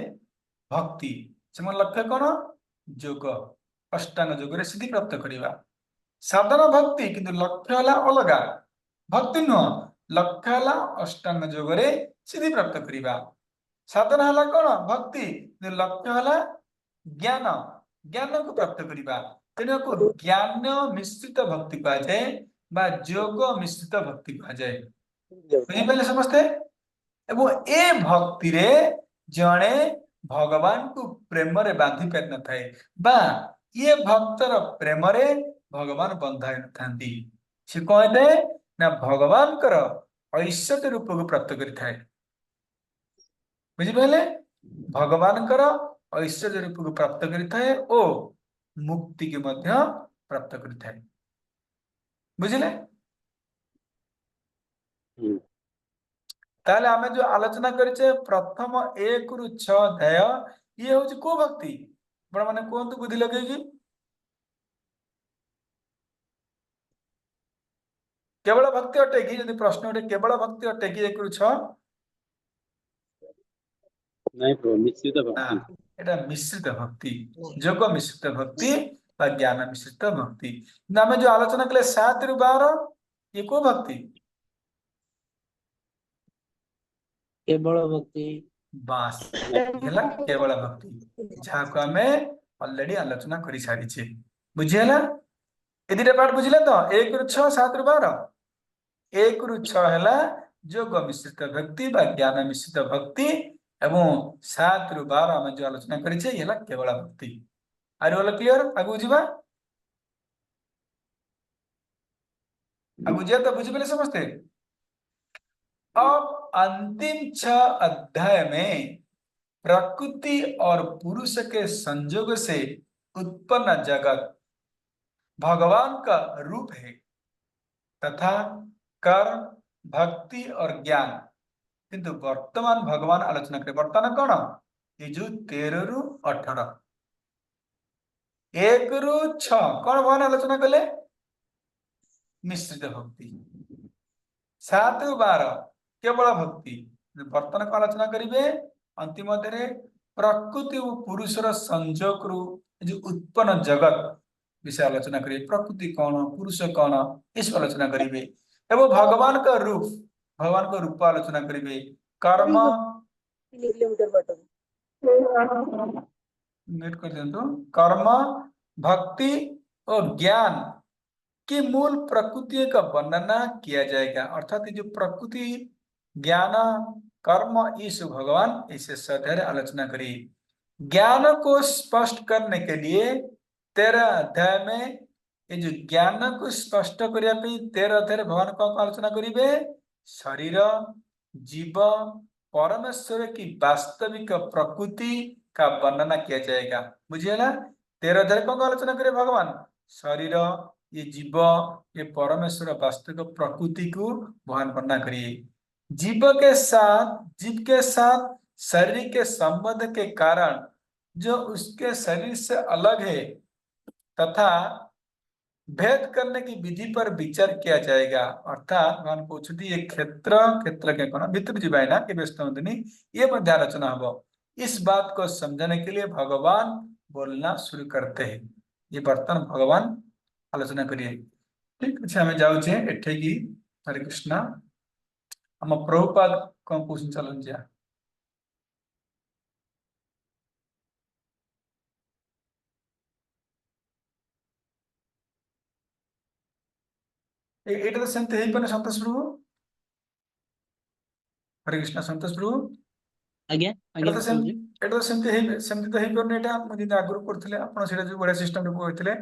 भक्ति सेमान लक्ष्य कौन जोग अष्टांग जोग रे सिद्धि प्राप्त करवा साधारण भक्ति किंतु लक्ष्य हला अलगा भक्ति नुह लक्ष्य हला अष्टांग जोग रे सिद्धि प्राप्त करवा साधना हला कौन भक्ति किंतु लक्ष्य हला ज्ञान ज्ञान को प्राप्त करवा तेणु को ज्ञान मिश्रित भक्ति कहा जाए बा जोग मिश्रित भक्ति कहा जाए बुझिपारे समस्ते एवं ए भक्ति रे जणे भगवान को प्रेम रे बांधी पारि न थाए बा ये भक्तर प्रेम रे भगवान बंधाई न थांती से कहते ना भगवान कर ऐश्वर्य रूप को प्राप्त करि थाए बुझिपारे भगवान कर ऐश्वर्य रूप को प्राप्त करि थाए ओ मुक्ति के मध्य प्राप्त करि थाए बुझिले ताले आमे जो आलोचना करिचे प्रथम 1 रु 6 अध्याय ये होची को भक्ति बड़ माने कोंतु बुद्धि लगेगी केवल भक्ति अटेगी यदि प्रश्न उठे केवल भक्ति अटेगी 1 रु 6 नहीं प्रभु मिश्रित ना भक्ति एटा मिश्रित भक्ति जोग मिश्रित भक्ति बा ज्ञान मिश्रित भक्ति नामे जो आलोचना कले 7 रु 12 ये को भक्ति केवल भक्ति बास हेला केवल भक्ति जहाँ को हमें ऑलरेडी आलोचना करी सारी छे बुझिएला ए दिटा पाठ बुझिले तो 1 रु 6 7 रु 12 1 रु 6 हेला जोग मिश्रित भक्ति बा ज्ञान मिश्रित भक्ति एवं 7 रु 12 हम जो आलोचना करी छे हेला केवल भक्ति आर ऑल क्लियर आगु जीवा आगु जे तो बुझिबले समझते अब अंतिम 6 अध्याय में प्रकृति और पुरुष के संयोग से उत्पन्न जगत भगवान का रूप है तथा कर्म भक्ति और ज्ञान किंतु वर्तमान भगवान आलोचना करे वर्तमान कौन ये जो 13 रु 18 1 रु 6 कौन भगवान आलोचना कले मिश्रित भक्ति 7 रु 12 केवल भक्ति वर्तमान को आलोचना करेंगे अंतिम प्रकृति और पुरुषर संयोग रु जो उत्पन्न जगत विषय आलोचना करेंगे प्रकृति कौन पुरुष कौन इस आलोचना करेंगे एवं भगवान का रूप आलोचना करेंगे कर्म म्यूट कर दिया कर्म भक्ति और ज्ञान की मूल प्रकृति का वर्णना किया जाएगा अर्थात जो प्रकृति ज्ञान कर्म ईश भगवान इसे सदैव आलोचना करी ज्ञान को स्पष्ट करने के लिए 13 अध्याय में ये जो ज्ञान को स्पष्ट करने पे 13 अध्याय भगवान कौन आलोचना करेंगे? शरीर, जीव, परमेश्वर की वास्तविक प्रकृति का वर्णना किया जाएगा। बुझिएगा? 13 अध्याय कौन आलोचना करे भगवान? शरीर, ये जीव, ये परमेश्वर वास्तविक प्रकृति को भगवान वर्णना करिए। जीव के साथ शरीर के संबंध के कारण जो उसके शरीर से अलग है तथा भेद करने की विधि पर विचार किया जाएगा। अर्थात भगवान पूछती ये क्षेत्र के कोण भितर जीवाइना के व्यस्त ये मध्य आलोचना हो। इस बात को समझने के लिए भगवान बोलना शुरू करते हैं। ये बर्तन भगवान आलोचना करिए। ठीक अच्छे हमें जाऊे एठे की हरे कृष्णा हम प्रभुपाद कौन पूछ चलन जा ଏଇଟା ତ ସେମିତି ହେଇପାରେ ସନ୍ତୋଷ ପ୍ରଭୁ। ହରେ କୃଷ୍ଣ ସନ୍ତୋଷ ପ୍ରଭୁ ଆଜ୍ଞା ଏଟା ଆଜ୍ଞା ତ କହୁଛି। ସେମିତି ତ ହେଇପାରୁନି। ଏଇଟା ମୁଁ ଯେମିତି ଆଗରୁ କରୁଥିଲେ ଆପଣ ସେଇଟା ଯୋଉ ବଢିଆ ସିଷ୍ଟମ ରେ କହିଥିଲେ।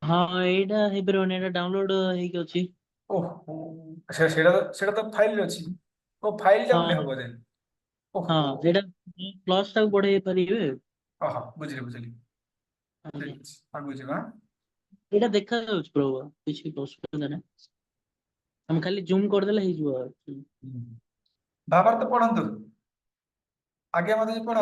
ହଁ ଏଇଟା ହେଇପାରିବନି, ଏଇଟା ଡାଉନଲୋଡ ହେଇକି ଅଛି। ଓହୋ ସେଇଟା ତ ଫାଇଲ ଅଛି। ଓ ଫାଇଲ ଟା ହଁ ପୁଣି ହବ ଯେ। ହଁ ଓହୋ ଏଇଟା ପ୍ଲସ ଟାକୁ ବଢେଇ ପାରିବେ। ଓହୋ ବୁଝିଲି। ଆଜ୍ଞା ଠିକ ଅଛି ଆଗକୁ ଯିବା। ଏଇଟା ଦେଖା ଯାଉଛି ପ୍ରଭୁ, କିଛି ଅସୁବିଧା ନାହିଁ। ଆମେ ଖାଲି ଜୁମ କରିଦେଲେ ହେଇଯିବ। ଭାବାର୍ଥ ପଢନ୍ତୁ ଆଜ୍ଞା ମତେ ପଢ।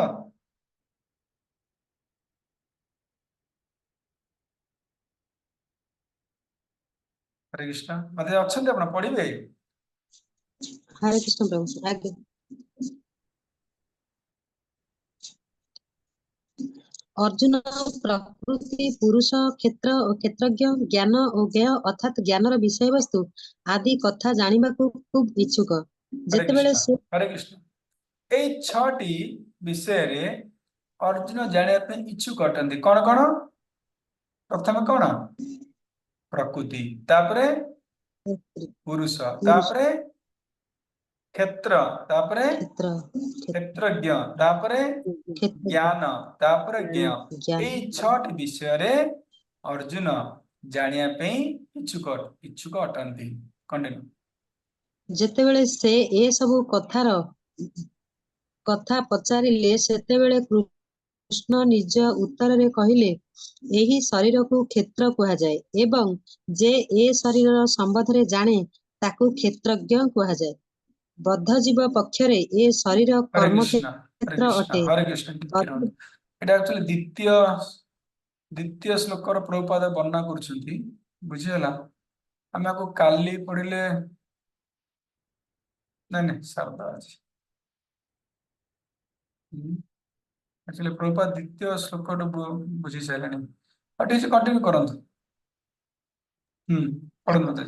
ହରେ କୃଷ୍ଣ ମତେ ଅଛନ୍ତି ଆପଣ ପଢିବେ? हरे कृष्ण प्रभु आगे। अर्जुन प्रकृति पुरुष क्षेत्र और क्षेत्रज्ञ ज्ञान और ज्ञेय अर्थात ज्ञानर विषय वस्तु आदि कथा जानिबाकू खूब इच्छुक। हरे जेतेबेले कृष्ण से हरे कृष्ण এই 6ଟି ବିଷୟରେ अर्जुन ଜାଣିବା ପାଇଁ ଇଚ୍ଛୁକ ଅଟନ୍ତି। କଣ କଣ? ପ୍ରଥମେ କଣ? ପ୍ରକୃତି, ତାପରେ ପୁରୁଷ, पुरुष ତାପରେ କ୍ଷେତ୍ର, ତାପରେ क्षेत्र କ୍ଷେତ୍ରଜ୍ଞ, ତାପରେ क्षेत्र ଜ୍ଞାନ, ତାପରେ ଜ୍ଞେୟ। ज्ञान ଏଇ 6ଟି ବିଷୟରେ अर्जुन ଜାଣିବା ପାଇଁ ଇଚ୍ଛୁକ ଅଟନ୍ତି। କଣ୍ଟିନ୍ୟୁ। ଯେତେବେଳେ ସେ ଏ ସବୁ କଥା ପଚାରିଲେ ସେତେବେଳେ କୃଷ୍ଣ ନିଜ ଉତ୍ତରରେ କହିଲେ ଏହି ଶରୀରକୁ କ୍ଷେତ୍ର କୁହାଯାଏ ଏବଂ ଯେ ଏ ଶରୀରର ସମ୍ବନ୍ଧରେ ଜାଣେ ତାକୁ କ୍ଷେତ୍ରଜ୍ଞ କୁହାଯାଏ। ବଦ୍ଧଜୀବ ପକ୍ଷରେ ଏ ଶରୀର हरे कृष्ण କର୍ମକ୍ଷେତ୍ର ଅଟେ। हरे कृष्ण ଟିକେ ରହନ୍ତୁ। ଏଟା ଆକ୍ଚୁଆଲି ଦ୍ୱିତୀୟ ଶ୍ଲୋକର ପ୍ରଭୁପାଦ ବର୍ଣ୍ଣନା କରୁଛନ୍ତି। ବୁଝିଗଲା? ଆମେ ଆକୁ କାଲି ପଢିଲେ ନାଇଁ ସାରଦା ଅଛି। ଆକ୍ଚୁଆଲି ପ୍ରଭୁପାଦ ଦ୍ୱିତୀୟ ଶ୍ଲୋକଠୁ ବୁଝି ସାରିଲାଣି। ଆଉ ଟିକେ କଣ୍ଟିନ୍ୟୁ କରନ୍ତୁ। ପଢନ୍ତୁ ମତେ।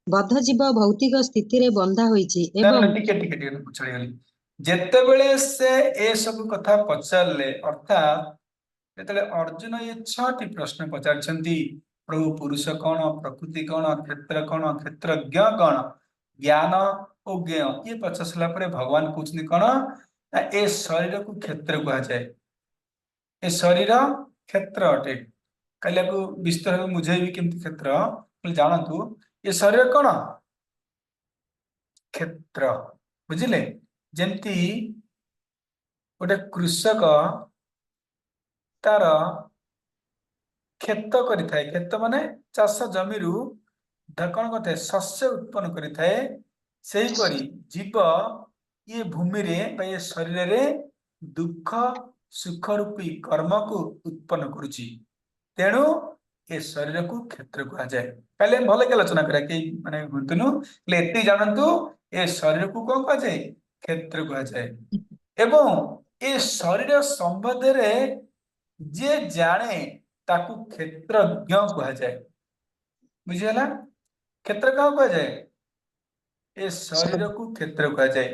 ବଦ୍ଧଜୀବ ଭୌତିକ ସ୍ଥିତିରେ ବନ୍ଧା ହୋଇଛି ନା ଏବଂ ଟିକେ ଛାଡିଗଲି। ଯେତେବେଳେ ସେ ଏ ସବୁ କଥା ପଚାରିଲେ ଅର୍ଥାତ୍ ଯେତେବେଳେ अर्जुन ये 6ଟି ପ୍ରଶ୍ନ ପଚାରିଛନ୍ତି ପ୍ରଭୁ ପୁରୁଷ କଣ, ପ୍ରକୃତି କଣ, କ୍ଷେତ୍ର କଣ, କ୍ଷେତ୍ରଜ୍ଞ କଣ, ଜ୍ଞାନ ଓ ଜ୍ଞେୟ ଇଏ ପଚାରି ସାରିଲା ପରେ ଭଗବାନ କହୁଛନ୍ତି କଣ ନା ଏ ଶରୀରକୁ କ୍ଷେତ୍ର କୁହାଯାଏ। ଏ ଶରୀର କ୍ଷେତ୍ର ଅଟେ। କାଲି ଆକୁ ବିସ୍ତାର ଭାବେ ବୁଝେଇବି କେମିତି କ୍ଷେତ୍ର। ଜାଣନ୍ତୁ ଏ ଶରୀର କଣ? କ୍ଷେତ୍ର। ବୁଝିଲେ? ଯେମିତି ଗୋଟେ କୃଷକ ତାର କ୍ଷେତ କରିଥାଏ। କ୍ଷେତ ମାନେ ଚାଷ ଜମିରୁ କଣ କରିଥାଏ? ଶସ୍ୟ ଉତ୍ପନ୍ନ କରିଥାଏ। ସେହିପରି ଜୀବ ଇଏ ଭୂମିରେ ବା ଏ ଶରୀରରେ ଦୁଃଖ ସୁଖ ରୂପୀ କର୍ମକୁ ଉତ୍ପନ୍ନ କରୁଛି। ତେଣୁ ଏ ଶରୀରକୁ କ୍ଷେତ୍ର କୁହାଯାଏ। କାଲି ଆମେ ଭଲ କି ଆଲୋଚନା କରିବା, କେହି ମାନେ ହୁଅନ୍ତୁନୁ। ହେଲେ ଏତିକି ଜାଣନ୍ତୁ ଏ ଶରୀରକୁ କଣ କୁହାଯାଏ? କ୍ଷେତ୍ର କୁହାଯାଏ। ଏବଂ ଏ ଶରୀର ସମ୍ବନ୍ଧରେ ଯିଏ ଜାଣେ ତାକୁ କ୍ଷେତ୍ରଜ୍ଞ କୁହାଯାଏ। ବୁଝିଗଲା? କ୍ଷେତ୍ର କାହାକୁ କୁହାଯାଏ? ଏ ଶରୀରକୁ କ୍ଷେତ୍ର କୁହାଯାଏ।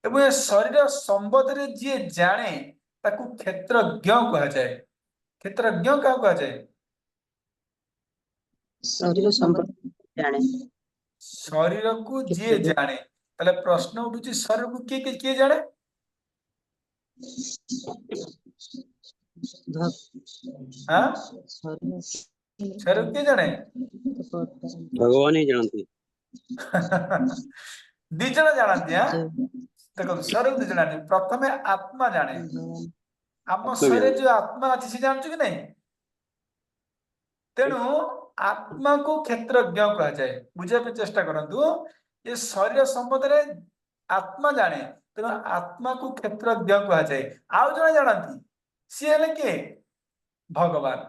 ଏବଂ ଏ ଶରୀର ସମ୍ବନ୍ଧରେ ଯିଏ ଜାଣେ ତାକୁ କ୍ଷେତ୍ରଜ୍ଞ କୁହାଯାଏ। କ୍ଷେତ୍ରଜ୍ଞ କାହାକୁ କୁହାଯାଏ? ଶରୀର ସମ୍ବନ୍ଧ ଜାଣେ। ଶରୀରକୁ ଯିଏ ଜାଣେ। ତାହେଲେ ପ୍ରଶ୍ନ ଉଠୁଛି ଶରୀରକୁ କିଏ ଜାଣେ? हाँ ଶରୀର शरीर किए जाने भगवान ही जानती। ଦି ଜଣ ଜାଣନ୍ତି। ଦେଖନ୍ତୁ ଶରୀର ଦି ଜଣ ଜାଣନ୍ତି। ପ୍ରଥମେ ଆତ୍ମା ଜାଣେ। ଆମ ଶରୀରରେ ଯୋଉ ଆତ୍ମା ଅଛି ସେ ଜାଣୁଛୁ କି ନାଇଁ? ତେଣୁ ଆତ୍ମାକୁ କ୍ଷେତ୍ରଜ୍ଞ କୁହାଯାଏ। ବୁଝିବା ପାଇଁ ଚେଷ୍ଟା କରନ୍ତୁ। ଏ ଶରୀର ସମ୍ବନ୍ଧରେ ଆତ୍ମା ଜାଣେ, ତେଣୁ ଆତ୍ମାକୁ କ୍ଷେତ୍ରଜ୍ଞ କୁହାଯାଏ। ଆଉ ଜଣେ ଜାଣନ୍ତି, ସିଏ ହେଲେ କିଏ? ଭଗବାନ।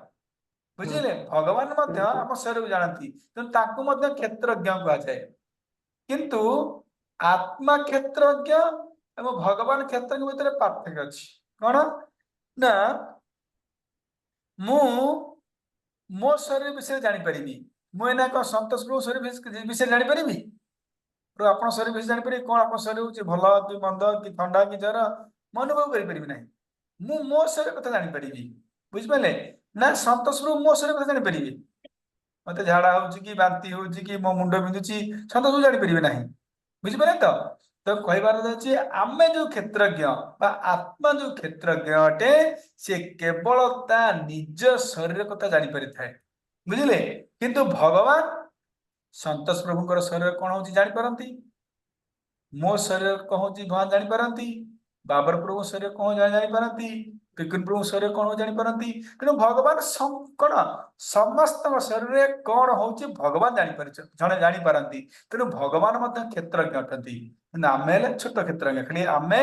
ବୁଝିଲେ? ଭଗବାନ ମଧ୍ୟ ଆମ ଶରୀରକୁ ଜାଣନ୍ତି, ତେଣୁ ତାଙ୍କୁ ମଧ୍ୟ କ୍ଷେତ୍ରଜ୍ଞ କୁହାଯାଏ। କିନ୍ତୁ ଆତ୍ମା କ୍ଷେତ୍ରଜ୍ଞ ଏବଂ ଭଗବାନ କ୍ଷେତ୍ରଜ୍ଞ ଭିତରେ ପାର୍ଥକ୍ୟ ଅଛି। କଣ ନା, ମୁଁ ମୋ ଶରୀର ବିଷୟରେ ଜାଣିପାରିବି। ମୁଁ ଏଇନା କଣ ସନ୍ତୋଷ ପ୍ରଭୁ ଶରୀର ବିଷୟରେ ଜାଣିପାରିବି? ଆପଣ ଶରୀର ବିଷୟରେ ଜାଣିପାରିବି କଣ? ଆପଣ ଶରୀର ହଉଛି ଭଲ କି ମନ୍ଦ କି ଥଣ୍ଡା କି ଜ୍ୱର, ମୁଁ ଅନୁଭବ କରିପାରିବି ନାହିଁ। ମୁଁ ମୋ ଶରୀର କଥା ଜାଣିପାରିବି। ବୁଝିପାରିଲେ ନା? ସନ୍ତୋଷ ପ୍ରଭୁ ମୋ ଶରୀର କଥା ଜାଣିପାରିବି। ମତେ ଝାଡା ହଉଛି କି ବାନ୍ତି ହଉଛି କି ମୋ ମୁଣ୍ଡ ବିନ୍ଧୁଛି, ସନ୍ତୋଷ ପ୍ରଭୁ ଜାଣିପାରିବେ ନାହିଁ। ବୁଝିପାରିଲେ ତ? ତ କହିବାର ଅଛି, ଆମେ ଯୋଉ କ୍ଷେତ୍ରଜ୍ଞ ବା ଆତ୍ମା ଯୋଉ କ୍ଷେତ୍ରଜ୍ଞ ଅଟେ, ସେ କେବଳ ତା ନିଜ ଶରୀର କଥା ଜାଣିପାରିଥାଏ। ବୁଝିଲେ? କିନ୍ତୁ ଭଗବାନ ସନ୍ତୋଷ ପ୍ରଭୁଙ୍କର ଶରୀର କଣ ହଉଛି ଜାଣିପାରନ୍ତି। ମୋ ଶରୀର କଣ ହଉଛି ଭଗବାନ ଜାଣିପାରନ୍ତି। ବାବର ପ୍ରଭୁ ଶରୀର କଣ ଜାଣିପାରନ୍ତି। ପିକୁନ ପ୍ରଭୁ ଶରୀର କଣ ହଉଛି ଜାଣିପାରନ୍ତି। ତେଣୁ ଭଗବାନ କଣ ସମସ୍ତଙ୍କ ଶରୀରରେ କଣ ହଉଛି ଭଗବାନ ଜଣେ ଜାଣିପାରନ୍ତି। ତେଣୁ ଭଗବାନ ମଧ୍ୟ କ୍ଷେତ୍ରଜ୍ଞ ଅଟନ୍ତି। କିନ୍ତୁ ଆମେ ହେଲେ ଛୋଟ କ୍ଷେତ୍ରଜ୍ଞ। ଖାଲି ଆମେ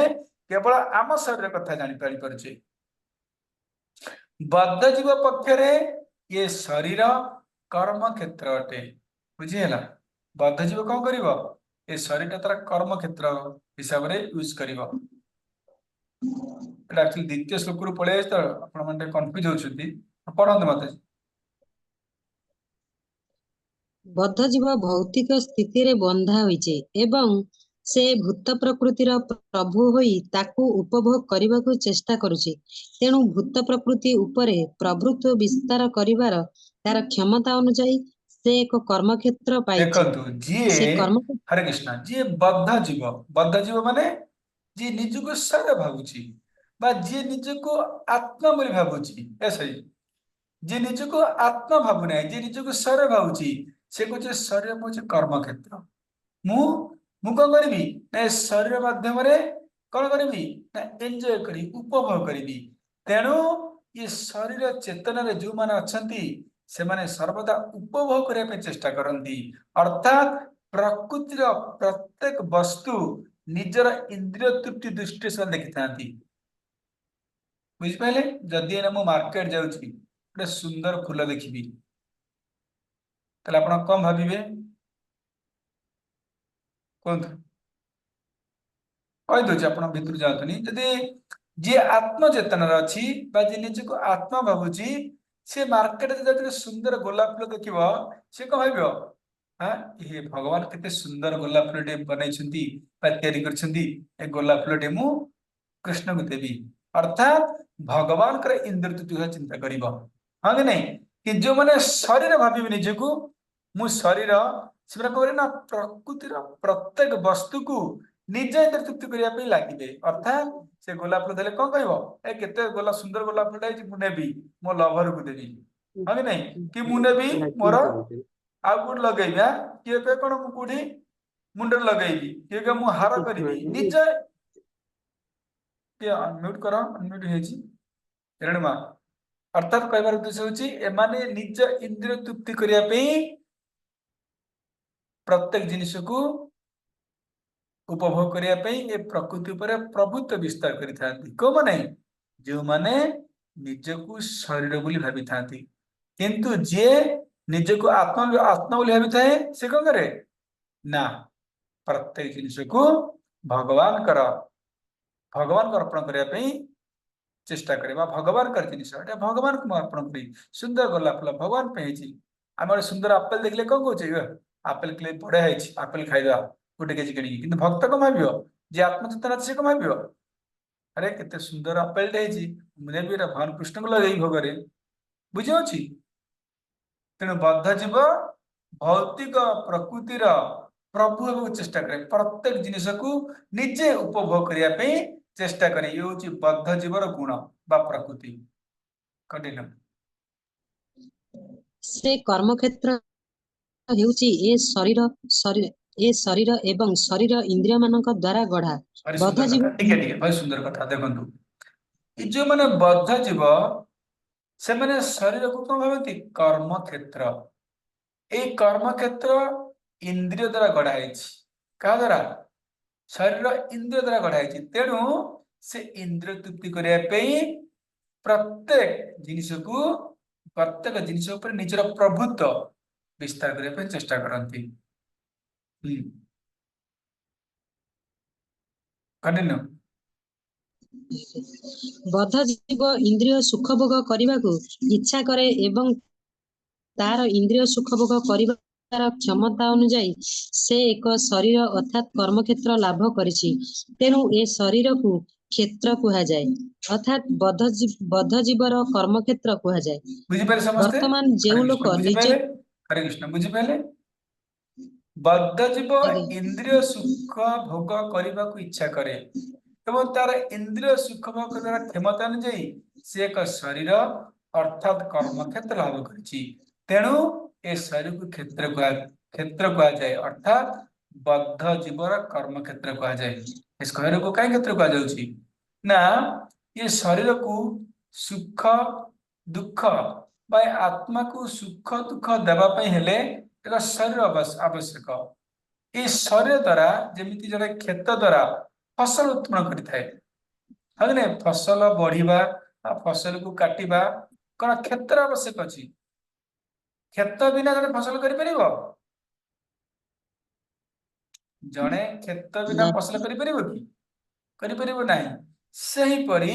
କେବଳ ଆମ ଶରୀର କଥା ଜାଣିପାରୁଛେ। ବଦ୍ଧ ଜୀବ ପକ୍ଷରେ ଏ ଶରୀର କର୍ମ କ୍ଷେତ୍ର ଅଟେ। ବୁଝିହେଲା? ବଦ୍ଧ ଜୀବ କଣ କରିବ? ଏ ଶରୀରଟା ତାର କର୍ମ କ୍ଷେତ୍ର ହିସାବରେ ୟୁଜ କରିବ। ଆକ୍ଚୁଆଲି ଦ୍ୱିତୀୟ ଶ୍ଲୋକରୁ ପଳେଇ ଆସିଛି ତ ଆପଣ ମାନେ କନଫ୍ୟୁଜ ହଉଛନ୍ତି, ପଢନ୍ତୁ ମତେ। ବଦ୍ଧ ଜୀବ ଭୌତିକ ସ୍ଥିତିରେ ବନ୍ଧା ହୋଇଛି ଏବଂ ସେ ଭୂତ ପ୍ରକୃତିର ପ୍ରଭୁ ହୋଇ ତାକୁ ଉପଭୋଗ କରିବାକୁ ଚେଷ୍ଟା କରୁଛି। ତେଣୁ ଭୂତ ପ୍ରକୃତି ଉପରେ ପ୍ରଭୁତ୍ୱ ବିସ୍ତାର କରିବାର ତାର କ୍ଷମତା ଅନୁଯାୟୀ ସେ ଏକ କର୍ମକ୍ଷେତ୍ର ପାଇଛି। ଦେଖନ୍ତୁ, ଯିଏ ସେ କର୍ମ ହରେ କୃଷ୍ଣ, ଯିଏ ବଦ୍ଧ ଜୀବ ମାନେ ଯିଏ ନିଜକୁ ଶରୀର ଭାବୁଛି ବା ଯିଏ ନିଜକୁ ଆତ୍ମା ବୋଲି ଭାବୁଛି, ଯିଏ ନିଜକୁ ଆତ୍ମା ଭାବୁନାହିଁ, ଯିଏ ନିଜକୁ ଶରୀର ଭାବୁଛି, ସେ କହୁଛି ଶରୀର ହଉଛି କର୍ମକ୍ଷେତ୍ର। ମୁଁ କଣ କରିବି ନା ଏ ଶରୀର ମାଧ୍ୟମରେ କଣ କରିବି ନା ଏନ୍ଜୟ କରିବି, ଉପଭୋଗ କରିବି। ତେଣୁ ଏ ଶରୀର ଚେତନାରେ ଯୋଉମାନେ ଅଛନ୍ତି ସେମାନେ ସର୍ବଦା ଉପଭୋଗ କରିବା ପାଇଁ ଚେଷ୍ଟା କରନ୍ତି। ଅର୍ଥାତ ପ୍ରକୃତିର ପ୍ରତ୍ୟେକ ବସ୍ତୁ ନିଜର ଇନ୍ଦ୍ରିୟ ତୃପ୍ତି ଦୃଷ୍ଟିରେ ସେମାନେ ଦେଖିଥାନ୍ତି। ବୁଝିପାରିଲେ? ଯଦି ଏଇନା ମୁଁ ମାର୍କେଟ ଯାଉଛି, ଗୋଟେ ସୁନ୍ଦର ଫୁଲ ଦେଖିବି, ତାହେଲେ ଆପଣ କଣ ଭାବିବେ? କୁହନ୍ତୁ, କହିଦଉଛି, ଆପଣ ଭିତରୁ ଯାଆନ୍ତୁନି। ଯଦି ଯିଏ ଆତ୍ମଚେତନାର ଅଛି ବା ଯିଏ ନିଜକୁ ଆତ୍ମା ଭାବୁଛି, ସେ ମାର୍କେଟରେ ଯେତେବେଳେ ସୁନ୍ଦର ଗୋଲାପ ଫୁଲ ଦେଖିବ, ସେ କଣ ଭାବିବ? ଇଏ ଭଗବାନ କେତେ ସୁନ୍ଦର ଗୋଲାପ ଫୁଲଟେ ବନେଇଛନ୍ତି ବା ତିଆରି କରିଛନ୍ତି, ଏ ଗୋଲାପ ଫୁଲଟେ ମୁଁ କୃଷ୍ଣକୁ ଦେବି। ଅର୍ଥାତ ଭଗବାନଙ୍କର ଇନ୍ଦ୍ରିୟ ତୃପ୍ତି ଚିନ୍ତା କରିବ। ହଁ କି ନାଇଁ? କି ଯୋଉମାନେ ଶରୀର ଭାବିବେ ନିଜକୁ, ମୁଁ ଶରୀର, ସେମାନେ କଣ କରିବେ ନା ପ୍ରକୃତିର ପ୍ରତ୍ୟେକ ବସ୍ତୁକୁ ନିଜେ ତୃପ୍ତି କରିବା ପାଇଁ ଲାଗିବେ। ଅର୍ଥାତ ସେ ଗୋଲାପ ଫୁଲ ଦେଲେ କଣ କହିବ? ଏ କେତେ ସୁନ୍ଦର ଗୋଲାପ ଫୁଲଟା ହେଇଛି, ମୁଁ ନେବି, ମୋ ଲଭରକୁ ଦେବି। ହଁ କି ନାଇଁ? କି ମୁଁ ନେବି ମୋର ଆଉ କୋଉଠି ଲଗେଇବି। କିଏ କହେ କଣ ମୁଁ କୋଉଠି ମୁଣ୍ଡରେ ଲଗେଇବି, କିଏ କହେ ମୁଁ ହାର କରିବି। ନିଜେ ଅନମ୍ୟୁଟ କର, ଅନମ୍ୟୁଟ ହେଇଛି ରେଣୁମା। ଅର୍ଥାତ କହିବାର ଉଦ୍ଦେଶ୍ୟ ହଉଛି ଏମାନେ ନିଜ ଇନ୍ଦ୍ରିୟ ତୃପ୍ତି କରିବା ପାଇଁ ପ୍ରତ୍ୟେକ ଜିନିଷକୁ ଉପଭୋଗ କରିବା ପାଇଁ ଏ ପ୍ରକୃତି ଉପରେ ପ୍ରଭୁତ୍ୱ ବିସ୍ତାର କରିଥାନ୍ତି। କୋଉମାନେ? ଯେଉଁମାନେ ନିଜକୁ ଶରୀର ବୋଲି ଭାବିଥାନ୍ତି। କିନ୍ତୁ ଯିଏ ନିଜକୁ ଆତ୍ମା ବୋଲି ଭାବିଥାଏ, ସେ କଣ କରେ ନା ପ୍ରତ୍ୟେକ ଜିନିଷକୁ ଭଗବାନଙ୍କୁ ଅର୍ପଣ କରିବା ପାଇଁ ଚେଷ୍ଟା କରିବା। ଭଗବାନଙ୍କର ଜିନିଷ ଏଟା ଭଗବାନଙ୍କୁ ମୁଁ ଅର୍ପଣ କରି, ସୁନ୍ଦର ଗୋଲାପ ଫୁଲ ଭଗବାନ ପାଇଁ ହେଇଛି। ଆମେ ଗୋଟେ ସୁନ୍ଦର ଆପେଲ ଦେଖିଲେ କଣ କହୁଛେ? ଆପେଲ ବଢିଆ ହେଇଛି, ଆପେଲ ଖାଇବା 1 କେଜି କିଣିକି। କିନ୍ତୁ ଭକ୍ତ କଣ ଭାବିବ? ଯିଏ ଆତ୍ମଚିନ୍ତନ ଅଛି ସେ କଣ ଭାବିବ? ଆରେ କେତେ ସୁନ୍ଦର ଆପେଲଟେ ହେଇଛି, ମୁଁ ନେବି, ଏଟା ଭଗବାନ କୃଷ୍ଣଙ୍କୁ ଲଗେଇବି ଭୋଗରେ। ବୁଝିହଉଛି? ତେଣୁ ବଦ୍ଧ ଜୀବ ଭୌତିକ ପ୍ରକୃତିର ପ୍ରଭୁ ହେବାକୁ ଚେଷ୍ଟା କରେ, ପ୍ରତ୍ୟେକ ଜିନିଷକୁ ନିଜେ ଉପଭୋଗ କରିବା ପାଇଁ चेष्टा करे ये होची बद्ध जीवर गुण बा प्रकृति कंटिन्यू से कर्मक्षेत्र ହେଉଛି ଏ ଶରୀର ଏବଂ ଶରୀର ଇନ୍ଦ୍ରିୟ ମାନଙ୍କ ଦ୍ୱାରା ଗଢା भारी ବଦ୍ଧ सुंदर ଜୀବ कथा टिके भारी सुंदर कथा देखंतु ये जो माने बद्ध जीव से माने शरीर को कौन भावती कर्म क्षेत्र ए कर्म क्षेत्र इंद्रिय द्वारा गढ़ा है क्या द्वारा शरीर इंद्रिय द्वारा गढ़ा है तेणु से इंद्रिय तृप्ति करने प्रत्येक जिनिस निजर प्रभुत्व विस्तार करने चेष्टा करती कंटिन्यू ବଦ୍ଧ ଜୀବ ଇନ୍ଦ୍ରିୟ ସୁଖ ଭୋଗ କରିବାକୁ ଇଚ୍ଛା କରେ ଏବଂ ତାର ଇନ୍ଦ୍ରିୟ ସୁଖ ଭୋଗ କରିବାର କ୍ଷମତା ଅନୁଯାୟୀ ସେ ଏକ ଶରୀର ଅର୍ଥାତ୍ କର୍ମକ୍ଷେତ୍ର ଲାଭ କରିଛି ତେଣୁ ଏ ଶରୀରକୁ କ୍ଷେତ୍ର କୁହାଯାଏ ଅର୍ଥାତ୍ ବଦ୍ଧ ଜୀବର କର୍ମକ୍ଷେତ୍ର କୁହାଯାଏ बुझिपारे समस्ते ବର୍ତ୍ତମାନ ଯେଉଁ ଲୋକ ନିଜ हरे कृष्ण बुझिपारे बद्ध जीव ଆଜ୍ଞା इंद्रिय सुख भोग करने को इच्छा करे एवं तार इंद्रिय सुख भोग कर क्षमता अनुଯାୟୀ से एक शरीर अर्थात कर्म क्षेत्र लाभ करिछि तेणु ए शरीर को क्षेत्र कहा जाए अर्थात बद्ध जीवर कर्म क्षेत्र कहा जाए इस शरीर को कई क्षेत्र कहा जाउछि ना ये शरीर को सुख दुख बाय आत्मा को सुख दुख देवा पई हेले एक शरीर आवश्यक ये शरीर द्वारा जमीती जड़े क्षेत द्वारा फसल उत्पन्न करें फसल बढ़िबा फसल को काटिबा कौन क्षेत्र आवश्यक अच्छी क्षेत्र बिना जड़े फसल करें जड़े क्षेत्र बिना फसल करें नहीं सही परी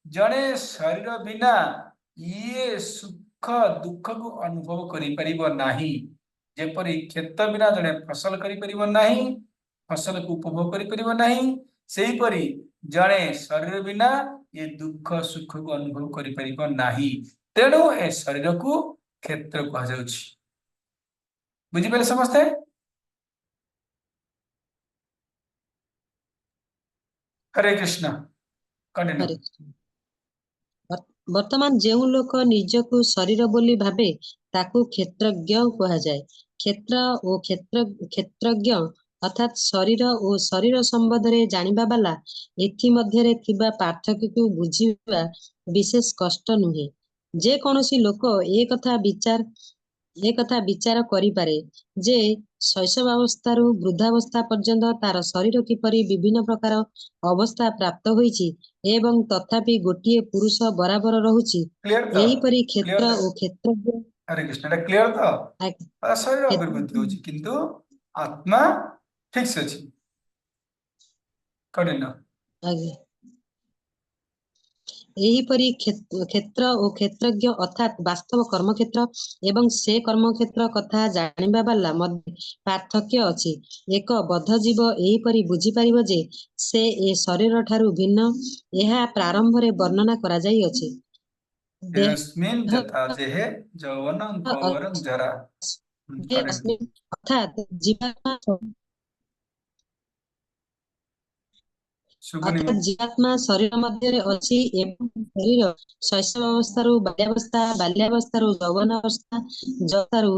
जड़े शरीर बिना ये सुख दुख को अनुभव करिपरिबो नाही जेपरी क्षेत्र बिना जड़े फसल करिपरिबो नाही फसल को उपभोग करिपरिबो नाही सेही परी जड़े शरीर बिना ये दुख सुख को अनुभव करिपरिबो नाही तेणु ए शरीर को क्षेत्र कहा जाउछि बुझि पारे समस्ते हरे कृष्ण कंटिन्यू ହରେ ବର୍ତ୍ତମାନ ଯେଉଁ ଲୋକ ନିଜକୁ ଶରୀର ବୋଲି ଭାବେ ତାକୁ କ୍ଷେତ୍ରଜ୍ଞ କୁହାଯାଏ କ୍ଷେତ୍ର ଓ କ୍ଷେତ୍ରଜ୍ଞ ଅର୍ଥାତ୍ ଶରୀର ଓ ଶରୀର ସମ୍ବନ୍ଧରେ ଜାଣିବା ବାଲା ଏଥି ମଧ୍ୟରେ ଥିବା ପାର୍ଥକ୍ୟକୁ ବୁଝିବା ବିଶେଷ କଷ୍ଟ ନୁହେଁ ଯେ କୌଣସି ଲୋକ ଏ କଥା ବିଚାର କରିପାରେ ଯେ ଶୈଶବାବସ୍ଥାରୁ ବୃଦ୍ଧାବସ୍ଥା ପର୍ଯ୍ୟନ୍ତ ତାର ଶରୀର କିପରି ବିଭିନ୍ନ ପ୍ରକାର ଅବସ୍ଥା ପ୍ରାପ୍ତ ହୋଇଛି ଏବଂ ତଥାପି ଗୋଟିଏ ପୁରୁଷ ବରାବର ରହୁଛି क्लियर तो ଏହିପରି क्लियर କ୍ଷେତ୍ର ଓ କ୍ଷେତ୍ରଜ୍ଞ हरे कृष्ण एटा क्लियर तो ଆଜ୍ଞା, शरीर अभिवृद्धि होछि किंतु आत्मा ठीक से अछि कंटिन्यू ଆଜ୍ଞା ଏହିପରି କ୍ଷେତ୍ର ଓ କ୍ଷେତ୍ରଜ୍ଞ ଅର୍ଥାତ୍ ବାସ୍ତବ କର୍ମକ୍ଷେତ୍ର ଏବଂ ସେ କର୍ମକ୍ଷେତ୍ର କଥା ଜାଣିବା ବାଲା ମଧ୍ୟ ପାର୍ଥକ୍ୟ ଅଛି ଏକ ବଦ୍ଧ ଜୀବ ଏହିପରି ବୁଝିପାରିବ ଯେ ସେ ଏ ଶରୀର ଠାରୁ ଭିନ୍ନ ଏହା ପ୍ରାରମ୍ଭରେ ବର୍ଣ୍ଣନା କରାଯାଇଅଛି ଦେହ यस्मिन् जथा जेहे यौवनं कौवरं जरा कंटिन्यू ଅର୍ଥାତ୍ ଜୀବାତ୍ମା सुबुनि ଅର୍ଥାତ୍ ଜୀବାତ୍ମା ଶରୀର ମଧ୍ୟରେ ଅଛି ଏବଂ ଶରୀର ଶୈଶବାବସ୍ଥାରୁ ବାଲ୍ୟାବସ୍ଥାରୁ ଯୌବନାବସ୍ଥାରୁ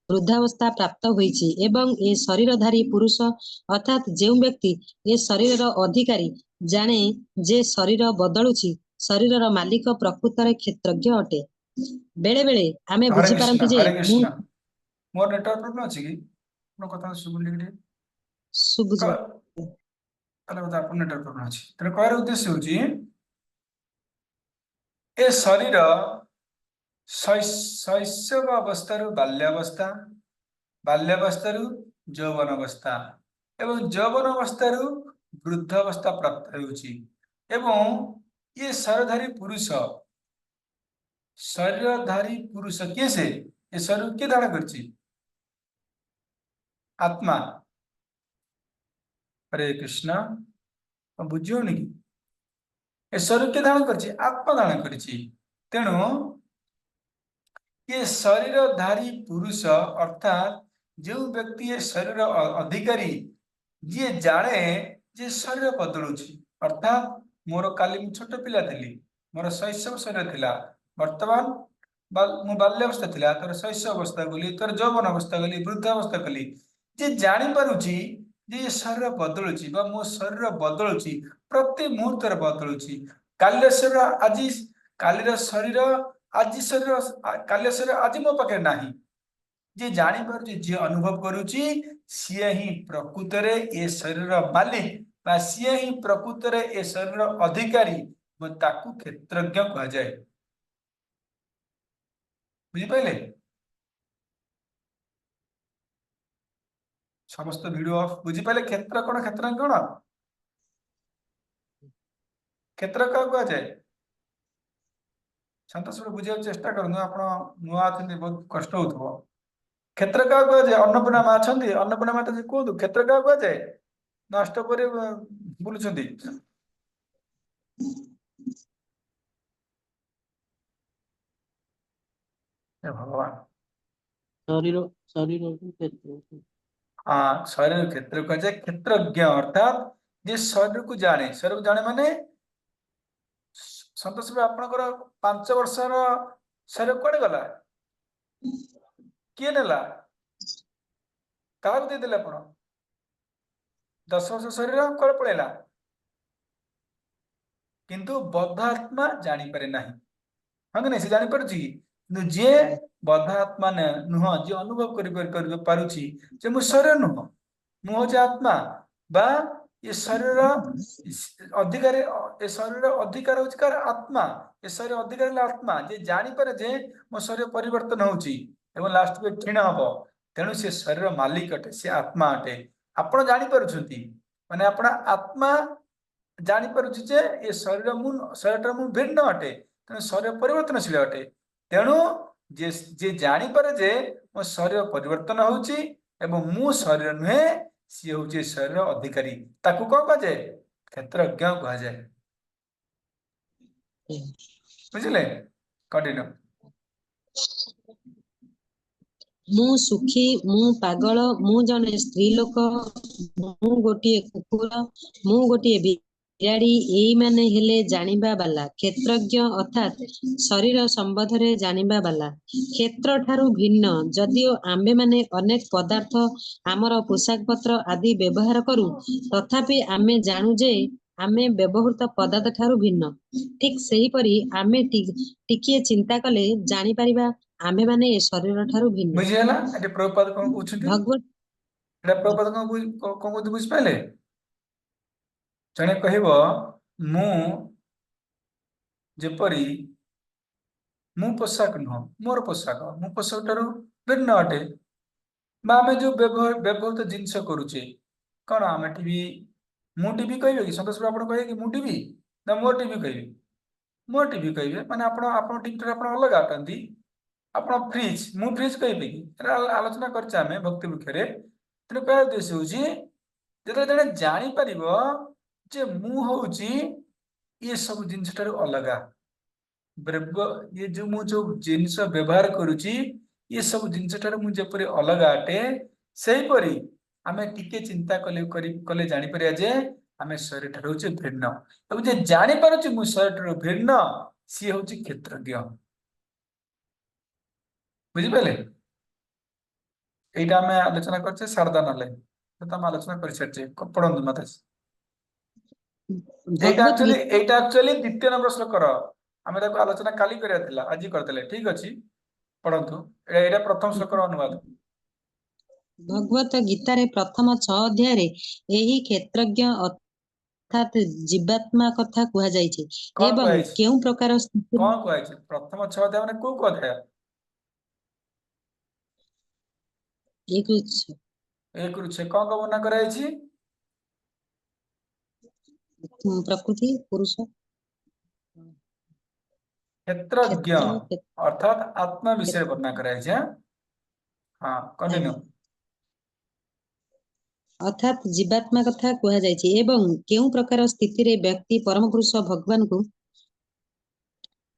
ବୃଦ୍ଧାବସ୍ଥା ପ୍ରାପ୍ତ ହୋଇଛି ଏବଂ ଏ ଶରୀରଧାରୀ ପୁରୁଷ ଅର୍ଥାତ୍ ଯେଉଁ ବ୍ୟକ୍ତି ଏ ଶରୀରର ଅଧିକାରୀ ଜାଣେ ଯେ ଶରୀର ବଦଳୁଛି ଶରୀରର ମାଲିକ ପ୍ରକୃତରେ କ୍ଷେତ୍ରଜ୍ଞ ଅଟେ ବେଳେ ବେଳେ ଆମେ ବୁଝିପାରନ୍ତି ଯେ हरे ମୁଁ कृष्ण मोर नेटवर्क प्रोब्लेम अछि कि कोनो कथा सुबुनि कि ଶୁଭୁଛି ताले बता अपन नेटवर्क प्रोब्लेम अछि तने कहर उद्देश्य होछि ए शरीर शैशव अवस्थारू बाल्यावस्था बाल्यावस्थारू यौवन अवस्था एवं यौवन अवस्थारू वृद्ध अवस्था प्राप्त होउछि एवं ये शरीरधारी पुरुष किए से ये शरीर किए धारण करछि आत्मा हरे कृष्ण बुझियो नि ए शरीर किए धारण करछि आत्मा धारण करछि तेणु ये शरीरधारी पुरुष अर्थात जो व्यक्ति ये शरीर अधिकारी जी जाने जे शरीर बदलुछि अर्थात मोर काली मु छोट पिला थिली मोर शैशव शरीर थिला वर्तमान मु बाल्यावस्था थिला तोर शैशव अवस्था गली तोर यौवन अवस्था गली वृद्धावस्था गली जे जानी पारुची जे ये शरीर बदलुची बा मो शरीर बदलुची प्रति मुहूर्त बदलुची काली शरीर आज कालीर शरीर आज शरीर काली शरीर आज मो पाखे नाही जे जानी पारुची जे अनुभव करूची सीए ही प्रकृत रे ए शरीर मालिक बा सीए ही प्रकृत रे ए शरीर अधिकारी ताकू क्षेत्रज्ञ कहा जाए बुझिपारे समस्त वीडियो ऑफ बुझिपारे क्षेत्र कौन क्षेत्र कौन क्षेत्र क्या कहा जाए सन्तोष बुझा चेष्टा करनु आप नुआ बहुत कष्ट हो क्षेत्र क्या कहा जाए अन्नपूर्णा माँ अच्छा अन्नपूर्णा माता जी कहतु क्षेत्र क्या कहा जाए नष्ट पर बुलुंट भगवान शरीर शरीर क्षेत्र हाँ शरीर क्षेत्र कहा जाए क्षेत्रज्ञ अर्थात जे शरीर को जाने माने सन्तोष भाई आपनकर 5 वर्षर शरीर कुआडे गला किए नेला काहाକୁ ଦେଇଦେଲେ ଆପଣ 10 वर्ष शरीर कुआडे पळेला किंतु बद्ध आत्मा जानी पारे नाही हाँ कि नहीं से जानी पारुची किंतु जे बद्ध आत्मा नुह जे अनुभव कर पारुची जे मु शरीर नुह मु हो आत्मा बा ये शरीर अधिकार ए शरीर अधिकार होची कार आत्मा ए शरीर अधिकार आत्मा जे जानी पारे जे मो शरीर परिवर्तन होची एवं लास्ट पे क्षीण हबो तेणु से शरीर मालिक अटे से आत्मा अटे आपण जानी पारुछंती माने आपण आत्मा जानी पारुछि जे ए शरीर मु भिन्न अटे तेणु शरीर परिवर्तनशील अटे तेणु जे जानी पारे जे मो शरीर परिवर्तन होची एवं मु शरीर नुहे सी हूँ शरीर अधिकारी ताकू कौन कह जाए क्षेत्रज्ञ कह जाए बुझे कंटिन्यू ମୁଁ ସୁଖୀ ମୁଁ ପାଗଳ ମୁଁ ଜଣେ ସ୍ତ୍ରୀ ଲୋକ ମୁଁ ଗୋଟିଏ କୁକୁର ମୁଁ ଗୋଟିଏ ବିରାଡ଼ି ଏଇମାନେ ହେଲେ ଜାଣିବା ବାଲା କ୍ଷେତ୍ରଜ୍ଞ ଅର୍ଥାତ୍ ଶରୀର ସମ୍ବନ୍ଧରେ ଜାଣିବା ବାଲା କ୍ଷେତ୍ର ଠାରୁ ଭିନ୍ନ ଯଦିଓ ଆମ୍ଭେମାନେ ଅନେକ ପଦାର୍ଥ ଆମର ପୋଷାକ ପତ୍ର ଆଦି ବ୍ୟବହାର କରୁ ତଥାପି ଆମେ ଜାଣୁ ଯେ ଆମେ ବ୍ୟବହୃତ ପଦାର୍ଥ ଠାରୁ ଭିନ୍ନ ଠିକ୍ ସେହିପରି ଆମେ ଟିକିଏ ଚିନ୍ତା କଲେ ଜାଣିପାରିବା आम्भेମାନେ ए शरीर ठारू भिन्न बुझीगला एटे प्रभुपाद कोन पूछुथि भगवत एटा प्रभुपाद कोन बुझ पाइले जणे कहबो मु जेपरी मु पोशाक न मोर पोशाक मु पोशाक ठारू भिन्न अटे बा आमे जो व्यवहृत जिंस करूचे कौन आमे टीवी मु टीवी कहबे कि संतोष आपण कहबे कि मु टीवी ना मोर टीवी कहबे मोर टीवी कहबे माने आपण टीवी ठारू आपण अलग आटंती आपण फ्रिज मु फ्रिज कहबे कि आलोचना करछे आमे भक्ति मुखरे तेने कह उद्देश्य होची जेते जने जानि परिबो जे मु होची ये सब जिंस ठारू अलगा ये जो मु जो जिंस व्यवहार करूची ये सब जिंस ठारू मु जेपरि अलगा आटे सेही परी आमे टिके चिंता कले जानि परिया जे आमे शरीर ठारू होची भिन्न अब जे जानि पारुची मु शरीर ठारू भिन्न सी होची क्षेत्रज्ञ बुझिपारे एटा आमे आलोचना करछे शारदा नले तो हम आलोचना कर छे पढ़ंतु माता एटा एक्चुअली द्वितीय नंबर श्लोक आमे ताको आलोचना काली करिया थिला आज करतले ठीक अछि पढ़ंतु एटा प्रथम श्लोक अनुवाद भगवत गीता रे प्रथम 6 अध्याय रे एही क्षेत्रज्ञ अर्थात जीवात्मा कथा कुहा जायछि एवं केउ प्रकार कोन कुहा जायछि प्रथम 6 अध्याय माने को अध्याय एक रुचे कौन का वर्णन कराई प्रकृति पुरुष क्षेत्रज्ञ अर्थात आत्मा विषय वर्णन कराई हाँ कंटिन्यू अर्थात जीवात्मा कथा कुहा जायछि एवं केउ प्रकार स्थिति रे व्यक्ति परम पुरुष भगवान को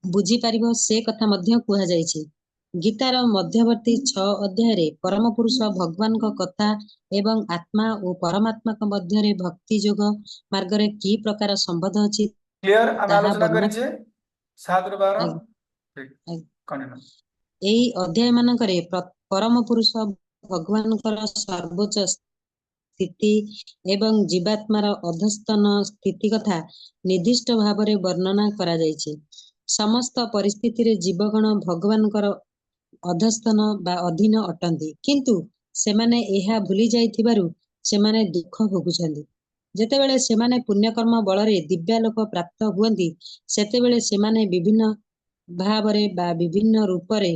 बुझी पारिबो से कथा मध्य कुहा जायछि गीतार मध्यवर्ती 6 अध्याय रे परम पुरुष भगवान को कथा एवं आत्मा और परमात्मा को मध्य रे भक्ति योग मार्ग रे की प्रकार संबंध अछि क्लियर आम ତାହା आलोचना ବର୍ଣ୍ଣନା करिछे 7 ରୁ 12 ଆଜ୍ଞା, ठीक ଆଜ୍ଞା। कंटिन्यू ଏହି ଅଧ୍ୟାୟ ମାନଙ୍କରେ ପରମ ପୁରୁଷ ଭଗବାନଙ୍କର ସର୍ବୋଚ୍ଚ ସ୍ଥିତି ଏବଂ ଜୀବାତ୍ମାର ଅଧସ୍ତନ ସ୍ଥିତି କଥା ନିର୍ଦ୍ଦିଷ୍ଟ ଭାବରେ ବର୍ଣ୍ଣନା କରାଯାଇଛି। ସମସ୍ତ ପରିସ୍ଥିତିରେ ଜୀବଗଣ ଭଗବାନଙ୍କର ଅଧସ୍ତନ ବା ଅଧୀନ ଅଟନ୍ତି, କିନ୍ତୁ ସେମାନେ ଏହା ଭୁଲି ଯାଇଥିବାରୁ ସେମାନେ ଦୁଃଖ ଭୋଗୁଛନ୍ତି। ଯେତେବେଳେ ସେମାନେ ପୁଣ୍ୟକର୍ମ ବଳରେ ଦିବ୍ୟାଲୋକ ପ୍ରାପ୍ତ ହୁଅନ୍ତି, ସେତେବେଳେ ସେମାନେ ବିଭିନ୍ନ ଭାବରେ ବା ବିଭିନ୍ନ ରୂପରେ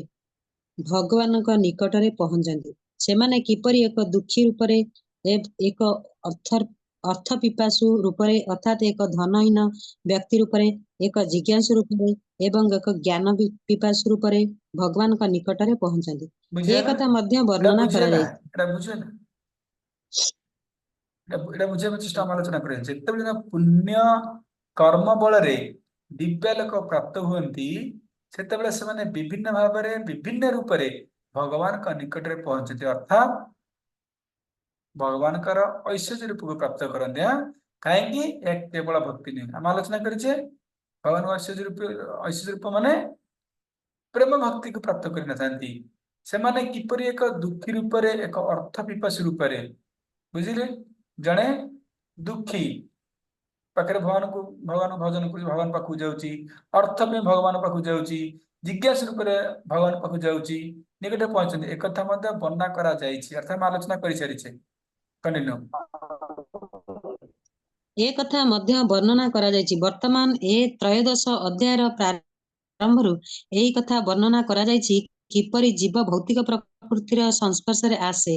ଭଗବାନଙ୍କ ନିକଟରେ ପହଞ୍ଚନ୍ତି। ସେମାନେ କିପରି ଏକ ଦୁଃଖୀ ରୂପରେ, ଏକ ଅର୍ଥ ପିପାସୁ ରୂପରେ ଅର୍ଥାତ୍ ଏକ ଧନହୀନ ବ୍ୟକ୍ତି ରୂପରେ, ଏକ ଜିଜ୍ଞାସୁ ରୂପରେ ଏବଂ ଏକ ଜ୍ଞାନ ପିପାସୁ ରୂପରେ ଭଗବାନଙ୍କ ନିକଟରେ ପହଞ୍ଚନ୍ତି, बुझे ଏ ना କଥା ମଧ୍ୟ एटा ବର୍ଣ୍ଣନା बुझे ना କରାଯାଇଛି। एटा बुझे ना एटा बुझे चेष्टा हम आलोचना करें जेतेबेले पुण्य कर्म बଳରେ दिव्य लोक प्राप्त हुअन्ति सेतेबेले सेमाने विभिन्न भावरे विभिन्न रूपरे भगवान का निकटरे पहुंचते अर्थात भगवान कर ऐश्वर्य रूप को प्राप्त करते हैं कहीं एक केवल भक्ति नहीं हम आलोचना करें भगवान ऐश्वर्य रूप माने प्रेम भक्ति को प्राप्त करना चाहती से माने किपरि एक दुखी रूपरे एक अर्थ पिपासु रूपरे बुझिले जड़े दुखी पाखे भगवान भजन कर भगवान पाखु जाऊँगी अर्थ में भगवान पाखु जाऊँगी जिज्ञास रूप से भगवान पाखु जाऊँगी निकटे पहुंचते एक वर्णना करा जायछि अर्थात हम आलोचना कर सारी कंटिन्यू ଏ କଥା ମଧ୍ୟ ବର୍ଣ୍ଣନା କରାଯାଇଛି। ବର୍ତ୍ତମାନ ଏ ତ୍ରୟୋଦଶ ଅଧ୍ୟାୟର ପ୍ରାରମ୍ଭରୁ ଏହି କଥା ବର୍ଣ୍ଣନା କରାଯାଇଛି କିପରି ଜୀବ ଭୌତିକ ପ୍ରକୃତିର ସଂସ୍ପର୍ଶରେ ଆସେ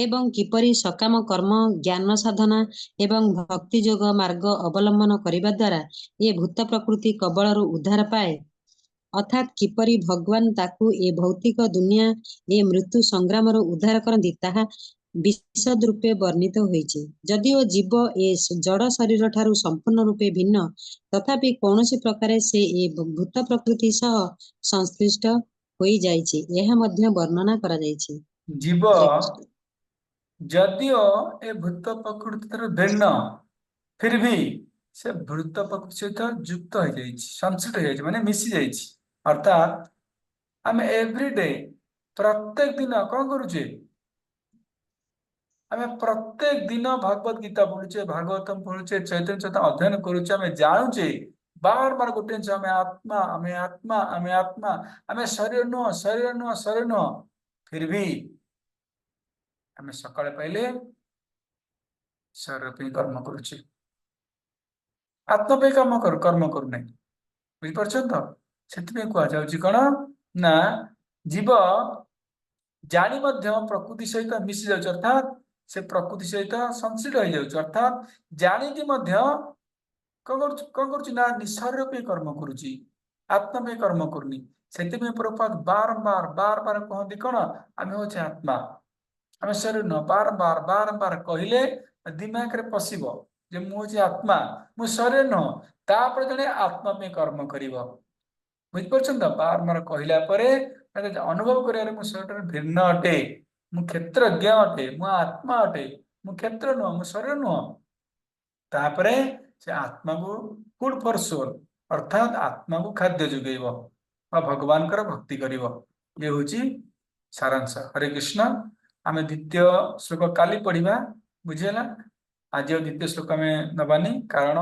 ଏବଂ କିପରି ସକାମ କର୍ମ, ଜ୍ଞାନ ସାଧନା ଏବଂ ଭକ୍ତି ଯୋଗ ମାର୍ଗ ଅବଲମ୍ବନ କରିବା ଦ୍ୱାରା ଏ ଭୂତ ପ୍ରକୃତି କବଳରୁ ଉଦ୍ଧାର ପାଏ, ଅର୍ଥାତ୍ କିପରି ଭଗବାନ ତାକୁ ଏ ଭୌତିକ ଦୁନିଆ ଏ ମୃତ୍ୟୁ ସଂଗ୍ରାମରୁ ଉଦ୍ଧାର କରନ୍ତି ତାହା ବିଶଦ ରୂପେ ବର୍ଣ୍ଣିତ ହୋଇଛି। ଯଦିଓ ଜୀବ ଏ ଜଡ଼ ଶରୀର ଠାରୁ ସମ୍ପୂର୍ଣ୍ଣ ରୂପେ ଭିନ୍ନ, ତଥାପି କୌଣସି ପ୍ରକାରେ ସେ ଏ ଭୂତ ପ୍ରକୃତି ସହ ସଂଶ୍ଳିଷ୍ଟ ହୋଇଯାଇଛି, ଏହା ମଧ୍ୟ ବର୍ଣ୍ଣନା କରାଯାଇଛି। जीव ହରେ କୃଷ୍ଣ। जदियो ए भूत प्रकृति भिन्न फिर भी से भूत प्रकृति सहित युक्त हो संश्लिष्ट हो माने मिसी जाइछि अर्थात आम एवरीडे प्रत्येक दिन कौन करुचे आम प्रत्येक दिन भगवत गीता पढ़ुचे भागवतम पढ़ुचे चैतन्य चैतन्य अध्ययन करुचे आम जानूचे बार बार गोटे आम आत्मा आम आत्मा आम आत्मा आम शरीर नुह शरीर नुह शरीर नुह फिर भी आम सकाଳେ पाइले शरीर पे कर्म करुचे आत्मा पे कर्म करूना बुझिपार तो से कहुच्छी कौन ना जीव जानी प्रकृति सहित मिसी जाऊँ अर्थात से प्रकृति सहित संश्लिष्ट हो जाऊँ अर्थात जाणी कौन कर शरीर पे कर्म करुच्ची आत्मा पे कर्म करूनी से प्रभुपाद बारंबार बार बार कहती कौन आम हूँ आत्मा आम शरीर न बारंबार बारंबार कहले दिमाग रे पशिब जे मुझे आत्मा मु शरीर न तापर जड़े आत्मा पे कर्म कर बुझिपार तो बार बार कहला अनुभव कर शरीर भिन्न अटे मु क्षेत्रज्ञ अटे मु आत्मा अटे मु क्षेत्र नुह मु शरीर नुह तापरे से आत्मा को फूड फॉर सोल अर्थात आत्मा को खाद्य जोगेब भगवान भक्ति कर ये हूँ सारांश हरे कृष्ण आम द्वितीय श्लोक काली पढ़ा बुझीगला आज द्वितीय श्लोक आम नबानी कारण